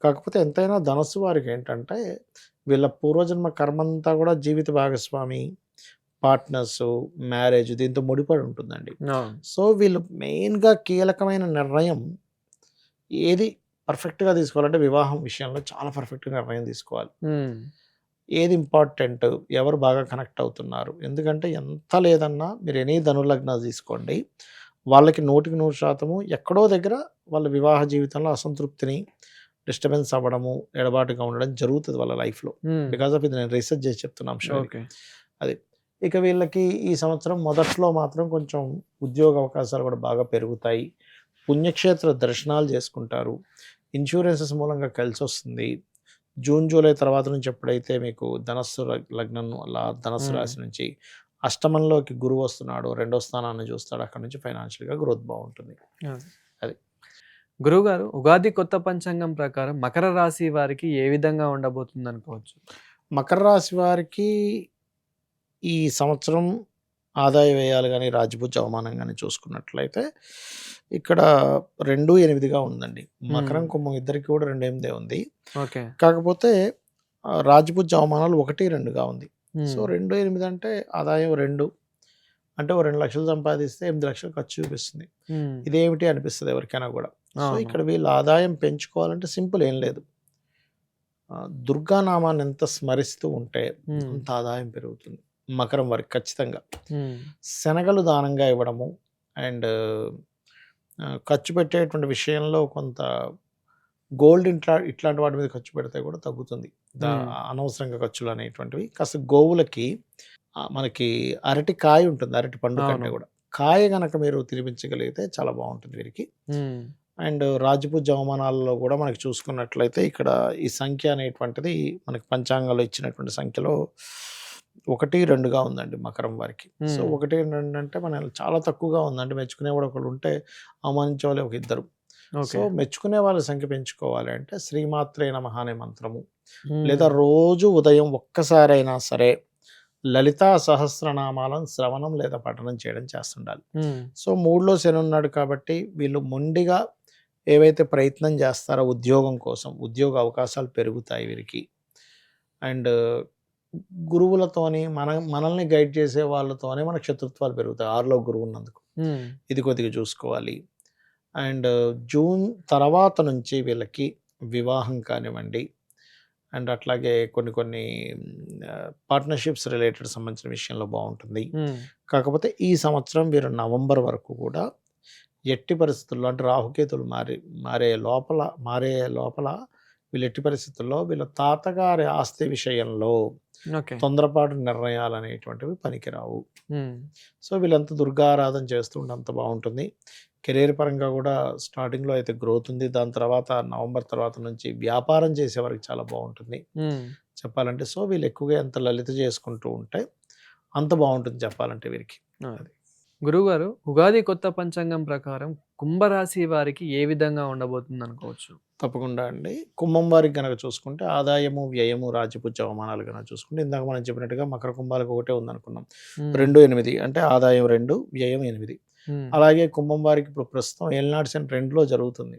కాకపోతే ఎంతైనా ధనస్సు వారికి ఏంటంటే వీళ్ళ పూర్వజన్మ కర్మంతా కూడా జీవిత భాగస్వామి, పార్ట్నర్స్, మ్యారేజ్ దీంతో ముడిపడి ఉంటుందండి. సో వీళ్ళు మెయిన్గా కీలకమైన నిర్ణయం ఏది పర్ఫెక్ట్గా తీసుకోవాలంటే వివాహం విషయంలో చాలా పర్ఫెక్ట్గా నిర్ణయం తీసుకోవాలి. ఏది ఇంపార్టెంట్, ఎవరు బాగా కనెక్ట్ అవుతున్నారు. ఎందుకంటే ఎంత లేదన్నా మీరు ఎనీ ధనుర్లగ్నాలు తీసుకోండి, వాళ్ళకి 100% ఎక్కడో దగ్గర వాళ్ళ వివాహ జీవితంలో అసంతృప్తిని, డిస్టర్బెన్స్ అవ్వడము, ఎడబాటుగా ఉండడం జరుగుతుంది వాళ్ళ లైఫ్లో. బికాస్ ఆఫ్ ఇది నేను రీసెర్చ్ చేసి చెప్తున్నా అంశం అది. ఇక వీళ్ళకి ఈ సంవత్సరం మొదట్లో మాత్రం కొంచెం ఉద్యోగ అవకాశాలు కూడా బాగా పెరుగుతాయి. పుణ్యక్షేత్ర దర్శనాలు చేసుకుంటారు. ఇన్సూరెన్సెస్ మూలంగా కలిసి వస్తుంది. జూన్, జూలై తర్వాత నుంచి ఎప్పుడైతే మీకు ధనస్సు లగ్నం, అలా ధనస్సు రాశి నుంచి అష్టమంలోకి గురువు వస్తున్నాడు, 2వ స్థానాన్ని చూస్తాడు, అక్కడ నుంచి ఫైనాన్షియల్గా గ్రోత్ బాగుంటుంది. అది గురువుగారు, ఉగాది కొత్త పంచాంగం ప్రకారం మకర రాశి వారికి ఏ విధంగా ఉండబోతుంది అనుకోవచ్చు? మకర రాశి వారికి ఈ సంవత్సరం ఆదాయ వ్యయాలు కానీ, రాజపూజ్య అవమానం కానీ చూసుకున్నట్లయితే ఇక్కడ 2-8గా ఉందండి. మకరం, కుంభం ఇద్దరికి కూడా 2-8 ఉంది. కాకపోతే రాజపూజ్య అవమానాలు 1-2గా ఉంది. సో 2-8 అంటే ఆదాయం 2 అంటే 2 లక్షలు సంపాదిస్తే 8 లక్షలు ఖర్చు చూపిస్తుంది. ఇదేమిటి అనిపిస్తుంది ఎవరికైనా కూడా. సో ఇక్కడ వీళ్ళు ఆదాయం పెంచుకోవాలంటే సింపుల్, ఏం లేదు, దుర్గానామాన్ని ఎంత స్మరిస్తూ ఉంటే అంత ఆదాయం పెరుగుతుంది మకరం వారికి ఖచ్చితంగా. శనగలు దానంగా ఇవ్వడము అండ్ ఖర్చు పెట్టేటువంటి విషయంలో కొంత గోల్డ్ ఇట్లాంటి వాటి మీద ఖర్చు పెడితే కూడా తగ్గుతుంది అనవసరంగా ఖర్చులు అనేటువంటివి. కాస్త గోవులకి మనకి అరటి కాయ ఉంటుంది, అరటి పండు కంటే కూడా కాయ గనక మీరు తినిపించగలిగితే చాలా బాగుంటుంది వీరికి. అండ్ రాజపూజ్య అవమానాలలో కూడా మనకి చూసుకున్నట్లయితే ఇక్కడ ఈ సంఖ్య అనేటువంటిది మనకి పంచాంగాల్లో ఇచ్చినటువంటి సంఖ్యలో ఒకటి రెండుగా ఉందండి మకరం వారికి. సో ఉమ్, ఒకటి రెండు అంటే మన చాలా తక్కువగా ఉందండి. మెచ్చుకునేవాడు ఒకడు ఉంటే అవమానించే వాళ్ళు ఒక ఇద్దరు. So okay. మెచ్చుకునే వాళ్ళ సంఖ్య పెంచుకోవాలి అంటే శ్రీమాత్రే నమః అనే మంత్రము లేదా ఉమ్, రోజు ఉదయం ఒక్కసారైనా సరే లలితా సహస్రనామాలను శ్రవణం లేదా పఠనం చేయడం చేస్తుండాలి. ఉమ్, సో 3లో శని ఉన్నాడు కాబట్టి వీళ్ళు మొండిగా ఏవైతే ప్రయత్నం చేస్తారో ఉద్యోగం కోసం, ఉద్యోగ అవకాశాలు పెరుగుతాయి వీరికి. అండ్ గురువులతోని మనల్ని గైడ్ చేసే వాళ్ళతోనే మనకు శత్రుత్వాలు పెరుగుతాయి 6లో గురువు ఉన్నందుకు. ఉమ్, ఇది కొద్దిగా చూసుకోవాలి. అండ్ జూన్ తర్వాత నుంచి వీళ్ళకి వివాహం కానివ్వండి అండ్ అట్లాగే కొన్ని కొన్ని పార్ట్నర్షిప్స్ రిలేటెడ్ సంబంధించిన విషయంలో బాగుంటుంది. ఉమ్, కాకపోతే ఈ సంవత్సరం వీరు నవంబర్ వరకు కూడా ఎట్టి పరిస్థితుల్లో అంటే రాహుకేతులు మారే లోపల వీళ్ళు ఎట్టి పరిస్థితుల్లో వీళ్ళ తాతగారి ఆస్తి విషయంలో ఓకే. తొందరపాటు నిర్ణయాలు అనేటువంటివి పనికిరావు. ఉమ్, సో వీళ్ళంతా దుర్గారాధన చేస్తూ ఉంటే అంత బాగుంటుంది. కెరీర్ పరంగా కూడా స్టార్టింగ్లో అయితే గ్రోత్ ఉంది. దాని తర్వాత నవంబర్ తర్వాత నుంచి వ్యాపారం చేసేవారికి చాలా బాగుంటుంది ఉమ్. చెప్పాలంటే. సో వీళ్ళు ఎక్కువగా ఎంత లలిత చేసుకుంటూ ఉంటే అంత బాగుంటుంది చెప్పాలంటే వీరికి. అది. గురువుగారు, ఉగాది కొత్త పంచాంగం ప్రకారం కుంభరాశి వారికి ఏ విధంగా ఉండబోతుంది అనుకోవచ్చు? తప్పకుండా అండి. కుంభం వారికి గనక చూసుకుంటే ఆదాయము, వ్యయము, రాజ్యపూజ్య అవమానాలు గనక చూసుకుంటే ఇందాక మనం చెప్పినట్టుగా మకర కుంభాలకు ఒకటే ఉందనుకున్నాం. ఉమ్, 2, 8 అంటే ఆదాయం 2, వ్యయం 8. ఉమ్, అలాగే కుంభం వారికి ఇప్పుడు ప్రస్తుతం ఏలినాటి శని 2లో జరుగుతుంది.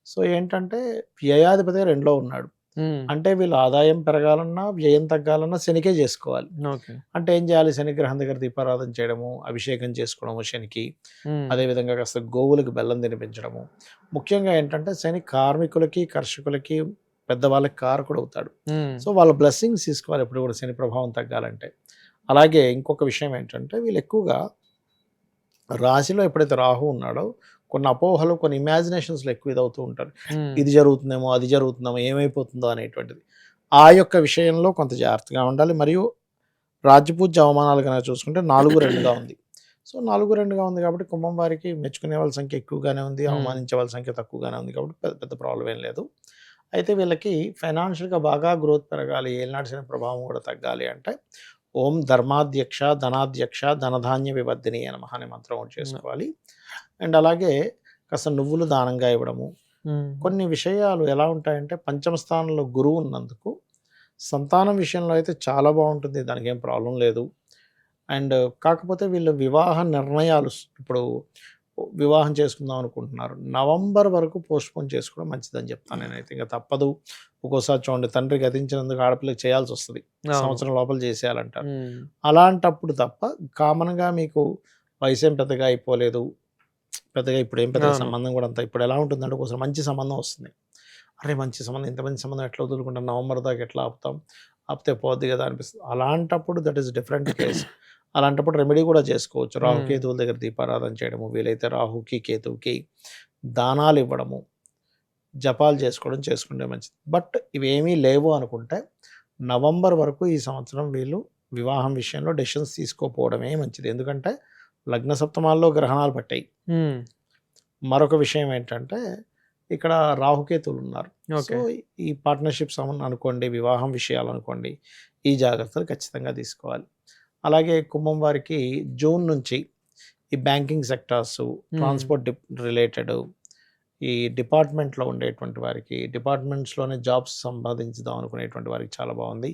సో ఏంటంటే వ్యయాధిపతి 2లో ఉన్నాడు. ఉమ్, అంటే వీళ్ళు ఆదాయం పెరగాలన్నా, వ్యయం తగ్గాలన్నా శనికే చేసుకోవాలి. ఓకే. అంటే ఏం చేయాలి? శనిగ్రహం దగ్గర దీపారాధన చేయడము, అభిషేకం చేసుకోవడము శనికి. ఉమ్, అదేవిధంగా కాస్త గోవులకు బెల్లం తినిపించడము. ముఖ్యంగా ఏంటంటే శని కార్మికులకి, కర్షకులకి, పెద్దవాళ్ళకి కారకుడు అవుతాడు. ఉమ్, సో వాళ్ళ బ్లెస్సింగ్స్ తీసుకోవాలి ఎప్పుడు కూడా శని ప్రభావం తగ్గాలంటే. అలాగే ఇంకొక విషయం ఏంటంటే వీళ్ళు ఎక్కువగా రాశిలో ఎప్పుడైతే రాహు ఉన్నాడో కొన్ని అపోహలు, కొన్ని ఇమాజినేషన్స్‌లో ఎక్కువ ఇదవుతూ ఉంటారు. ఉమ్, ఇది జరుగుతుందేమో, అది జరుగుతుందేమో, ఏమైపోతుందో అనేటువంటిది. ఆ యొక్క విషయంలో కొంత జాగ్రత్తగా ఉండాలి. మరియు రాజ్యపూజ్య అవమానాలు గనక చూసుకుంటే 4, 2గా ఉంది. సో 4, 2గా ఉంది కాబట్టి కుంభం వారికి మెచ్చుకునే వాళ్ళ సంఖ్య ఎక్కువగానే ఉంది. అవమానించే వాళ్ళ సంఖ్య తక్కువగానే ఉంది కాబట్టి పెద్ద పెద్ద ప్రాబ్లమ్ ఏం లేదు. అయితే వీళ్ళకి ఫైనాన్షియల్‌గా బాగా గ్రోత్ పెరగాలి, ఏలినాటి శని ప్రభావం కూడా తగ్గాలి అంటే ఓం ధర్మాధ్యక్ష, ధనాధ్యక్ష, ధనధాన్య వివర్ధిని నమః అనే మంత్రం ఒకటి చేసుకోవాలి. అండ్ అలాగే కాస్త నువ్వులు దానంగా ఇవ్వడము. ఉమ్, కొన్ని విషయాలు ఎలా ఉంటాయంటే పంచమ స్థానంలో గురువు ఉన్నందుకు సంతానం విషయంలో అయితే చాలా బాగుంటుంది. దానికి ఏం ప్రాబ్లం లేదు. అండ్ కాకపోతే వీళ్ళు వివాహ నిర్ణయాలు ఇప్పుడు వివాహం చేసుకుందాం అనుకుంటున్నారు. నవంబర్ వరకు పోస్ట్‌పోన్ చేసుకోవడం మంచిదని చెప్తాను నేనైతే. ఇంక తప్పదు. ఒక్కోసారి చూడండి తండ్రి గతించినందుకు ఆడపిల్లకి చేయాల్సొస్తది. అవును. సంవత్సరం లోపల చేసేయాలంటారు. ఉమ్, అలాంటప్పుడు తప్ప కామన్‌గా మీకు వయసేం పెద్దగా అయిపోలేదు. పెద్దగా ఇప్పుడేం పెద్దగా అవును. సంబంధం కూడా అంత ఇప్పుడు ఎలా ఉంటుందంటే ఒక్కోసారి మంచి సంబంధం వస్తుంది. అరే! మంచి సంబంధం, ఇంత మంచి సంబంధం ఎట్లా వదులుకుంటాం? నవంబర్ దాకా ఎట్లా ఆపుతాం? ఆపితే పోద్ది కదా అనిపిస్తుంది. అలాంటప్పుడు దట్ ఈస్ డిఫరెంట్ కేస్. అలాంటప్పుడు రెమెడీ కూడా చేసుకోవచ్చు. ఉమ్, రాహుకేతువుల దగ్గర దీపారాధన చేయడము, వీలైతే రాహుకి, కేతువుకి దానాలు ఇవ్వడము, జపాలు చేసుకోవడం చేసుకుంటే మంచిది. బట్ ఇవేమీ లేవు అనుకుంటే నవంబర్ వరకు ఈ సంవత్సరం వీళ్ళు వివాహం విషయంలో డెసిషన్స్ తీసుకోకపోవడమే మంచిది. ఎందుకంటే లగ్న సప్తమాల్లో గ్రహణాలు పట్టాయి. ఉమ్, మరొక విషయం ఏంటంటే ఇక్కడ రాహుకేతువులు ఉన్నారు. So okay. ఈ పార్ట్నర్షిప్స్ అనుకోండి, వివాహం విషయాలు అనుకోండి, ఈ జాగ్రత్తలు ఖచ్చితంగా తీసుకోవాలి. అలాగే కుంభం వారికి జూన్ నుంచి ఈ బ్యాంకింగ్ సెక్టార్సు, ట్రాన్స్పోర్ట్ రిలేటెడ్ ఈ డిపార్ట్మెంట్లో ఉండేటువంటి వారికి, డిపార్ట్మెంట్స్‌లోనే జాబ్స్ సంపాదించుదాం అనుకునేటువంటి వారికి చాలా బాగుంది.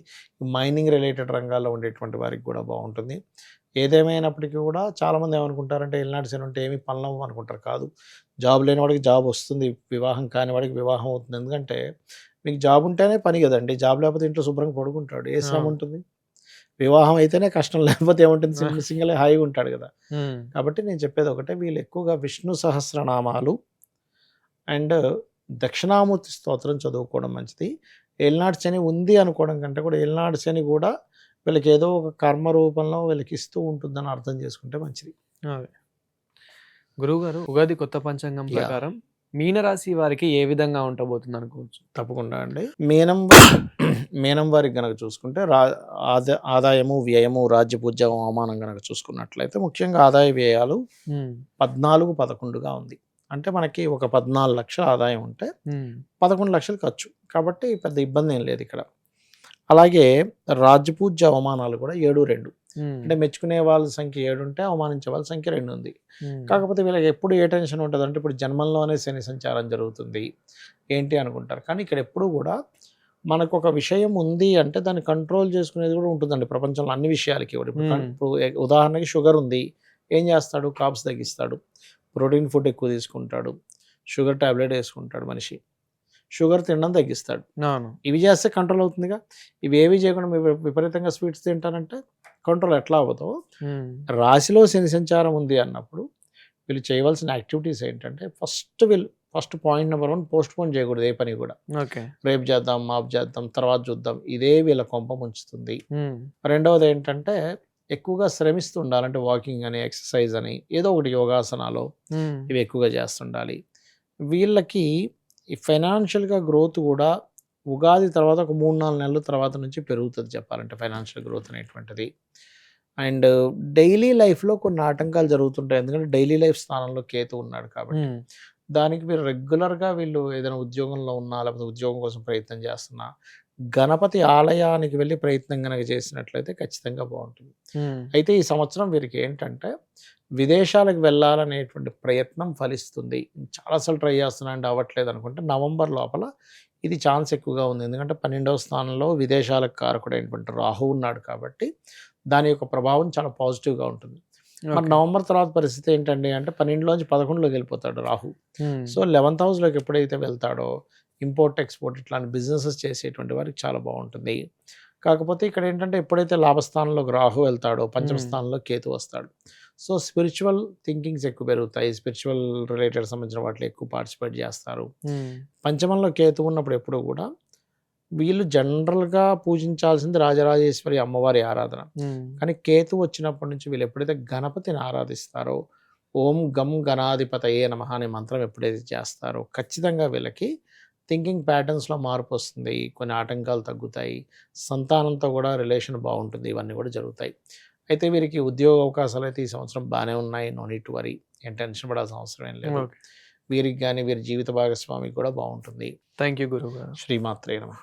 మైనింగ్ రిలేటెడ్ రంగాల్లో ఉండేటువంటి వారికి కూడా బాగుంటుంది. ఏదేమైనప్పటికీ కూడా చాలామంది ఏమనుకుంటారంటే ఏలినాటి శని ఉంటే ఏమి పనులవ్వవు అనుకుంటారు. కాదు, జాబ్ లేని వాడికి జాబ్ వస్తుంది. వివాహం కాని వాడికి వివాహం అవుతుంది. ఎందుకంటే మీకు జాబ్ ఉంటేనే పని కదండీ. జాబ్ లేకపోతే ఇంట్లో శుభ్రంగా పడుకుంటాడు. ఏ శ్రమ అవును. ఉంటుంది? వివాహం అయితేనే కష్టం, లేకపోతే ఏముంటుంది? సింగిల్‌గా హాయిగా ఉంటాడు కదా! ఉమ్, కాబట్టి నేను చెప్పేది ఒకటే, వీళ్ళు ఎక్కువగా విష్ణు సహస్రనామాలు అండ్ దక్షిణామూర్తి స్తోత్రం చదువుకోవడం మంచిది. ఏలినాటి శని ఉంది అనుకోవడం కంటే కూడా ఏలినాటి శని కూడా వీళ్ళకి ఏదో ఒక కర్మ రూపంలో వీళ్ళకి ఇస్తూ ఉంటుందని అర్థం చేసుకుంటే మంచిది. అదే. గురువుగారు, ఉగాది కొత్త పంచాంగం యాహ్! ప్రకారం మీనరాశి వారికి ఏ విధంగా ఉండబోతుంది అనుకోవచ్చు? తప్పకుండా అండి. మీనం వారికి గనక చూసుకుంటే ఆదాయము, వ్యయము, రాజ్యపూజ్యం, అవమానం గనక చూసుకున్నట్లయితే ముఖ్యంగా ఆదాయ వ్యయాలు ఉమ్, 14, 11గా ఉంది. అంటే మనకి ఒక 14,00,000 ఆదాయం ఉంటే ఉమ్, 11,00,000 ఖర్చు. కాబట్టి పెద్ద ఇబ్బంది ఏం లేదు ఇక్కడ. అలాగే రాజ్యపూజ్య అవమానాలు కూడా 7-2. ఉమ్, అంటే మెచ్చుకునే వాళ్ళ సంఖ్య 7 ఉంటే అవమానించే వాళ్ళ సంఖ్య 2 ఉంది. ఉమ్, కాకపోతే వీళ్ళకి ఎప్పుడు ఏ టెన్షన్ ఉంటుంది అంటే ఇప్పుడు జన్మంలోనే శని సంచారం జరుగుతుంది ఏంటి అనుకుంటారు. కానీ ఇక్కడ ఎప్పుడు కూడా మనకు ఒక విషయం ఉంది అంటే దాన్ని కంట్రోల్ చేసుకునేది కూడా ఉంటుందండి ప్రపంచంలో అన్ని విషయాలకి కూడా. ఇప్పుడు ఇప్పుడు ఉదాహరణకి షుగర్ ఉంది, ఏం చేస్తాడు, కాప్స్ తగ్గిస్తాడు, ప్రోటీన్ ఫుడ్ ఎక్కువ తీసుకుంటాడు, షుగర్ టాబ్లెట్ వేసుకుంటాడు మనిషి, షుగర్ తినడం తగ్గిస్తాడు. అవును. ఇవి చేస్తే కంట్రోల్ అవుతుందిగా. ఇవి ఏవి చేయకుండా మీరు విపరీతంగా స్వీట్స్ తింటారంటే కంట్రోల్ ఎట్లా అవుతావు. ఉమ్, రాశిలో శని సంచారం ఉంది అన్నప్పుడు వీళ్ళు చేయవలసిన యాక్టివిటీస్ ఏంటంటే first point number 1 post phone చేయకూడదు ఏ పని కూడా. ఓకే. రేపు చేద్దాం, మాపు చేద్దాం, తర్వాత చూద్దాం, ఇదే వీళ్ళ కొంప ముంచుతుంది. ఉమ్, రెండవది ఏంటంటే ఎక్కువగా శ్రమిస్తూ ఉండాలి. అంటే వాకింగ్ అని, ఎక్సర్సైజ్ అని, ఏదో ఒకటి యోగాసనాలు ఉమ్, ఇవి ఎక్కువగా చేస్తుండాలి. వీళ్ళకి ఈ ఫైనాన్షియల్గా గ్రోత్ కూడా ఉగాది తర్వాత ఒక 3-4 నెలల తర్వాత నుంచి పెరుగుతుంది చెప్పాలంటే ఫైనాన్షియల్ గ్రోత్ అనేటువంటిది. అండ్ డైలీ లైఫ్లో కొన్ని ఆటంకాలు జరుగుతుంటాయి. ఎందుకంటే డైలీ లైఫ్ స్థానంలో కేతు ఉన్నాడు కాబట్టి ఉమ్, దానికి మీరు రెగ్యులర్గా వీళ్ళు ఏదైనా ఉద్యోగంలో ఉన్నా లేకపోతే ఉద్యోగం కోసం ప్రయత్నం చేస్తున్నా గణపతి ఆలయానికి వెళ్ళి ప్రయత్నం కనుక చేసినట్లయితే ఖచ్చితంగా బాగుంటుంది. ఉమ్, అయితే ఈ సంవత్సరం వీరికి ఏంటంటే విదేశాలకు వెళ్ళాలనేటువంటి ప్రయత్నం ఫలిస్తుంది. చాలాసార్లు ట్రై చేస్తున్నా అంటే అవ్వట్లేదు అనుకుంటే నవంబర్ లోపల ఇది ఛాన్స్ ఎక్కువగా ఉంది. ఎందుకంటే 12వ స్థానంలో విదేశాలకు కారకుడైనటువంటి రాహు ఉన్నాడు కాబట్టి దాని యొక్క ప్రభావం చాలా పాజిటివ్గా ఉంటుంది. మరి ఓకే. నవంబర్ తర్వాత పరిస్థితి ఏంటండి అంటే 12లోంచి 11లోకి వెళ్ళిపోతాడు రాహు. ఉమ్, సో 11th హౌస్లోకి ఎప్పుడైతే వెళ్తాడో ఇంపోర్ట్ ఎక్స్పోర్ట్ ఇట్లాంటి బిజినెసెస్ చేసేటువంటి వారికి చాలా బాగుంటుంది. కాకపోతే ఇక్కడ ఏంటంటే ఎప్పుడైతే లాభస్థానంలోకి రాహు వెళ్తాడో పంచమ స్థానంలో కేతు వస్తాడు. సో స్పిరిచువల్ థింకింగ్స్ ఎక్కువ పెరుగుతాయి, స్పిరిచువల్ రిలేటెడ్ సంబంధించిన వాటిలో ఎక్కువ పార్టిసిపేట్ చేస్తారు. ఉమ్, పంచమంలో కేతు ఉన్నప్పుడు ఎప్పుడు కూడా వీళ్ళు జనరల్గా పూజించాల్సింది రాజరాజేశ్వరి అమ్మవారి ఆరాధన. ఉమ్, కానీ కేతు వచ్చినప్పటి నుంచి వీళ్ళు ఎప్పుడైతే గణపతిని ఆరాధిస్తారో ఓం గం గణాధిపతయే నమః అనే మంత్రం ఎప్పుడైతే చేస్తారో ఖచ్చితంగా వీళ్ళకి థింకింగ్ ప్యాటర్న్స్లో మార్పు వస్తుంది, కొన్ని ఆటంకాలు తగ్గుతాయి, సంతానంతో కూడా రిలేషన్ బాగుంటుంది, ఇవన్నీ కూడా జరుగుతాయి. అయితే వీరికి ఉద్యోగ అవకాశాలు అయితే ఈ సంవత్సరం బాగానే ఉన్నాయి, నో నీడ్ టు వరీ, ఏం టెన్షన్ పడాల్సిన అవసరం ఏం లేదు. ఓకే. వీరికి కానీ వీరి జీవిత భాగస్వామికి కూడా బాగుంటుంది. థ్యాంక్ యూ గురువు గారు. శ్రీమాత్రే నమః.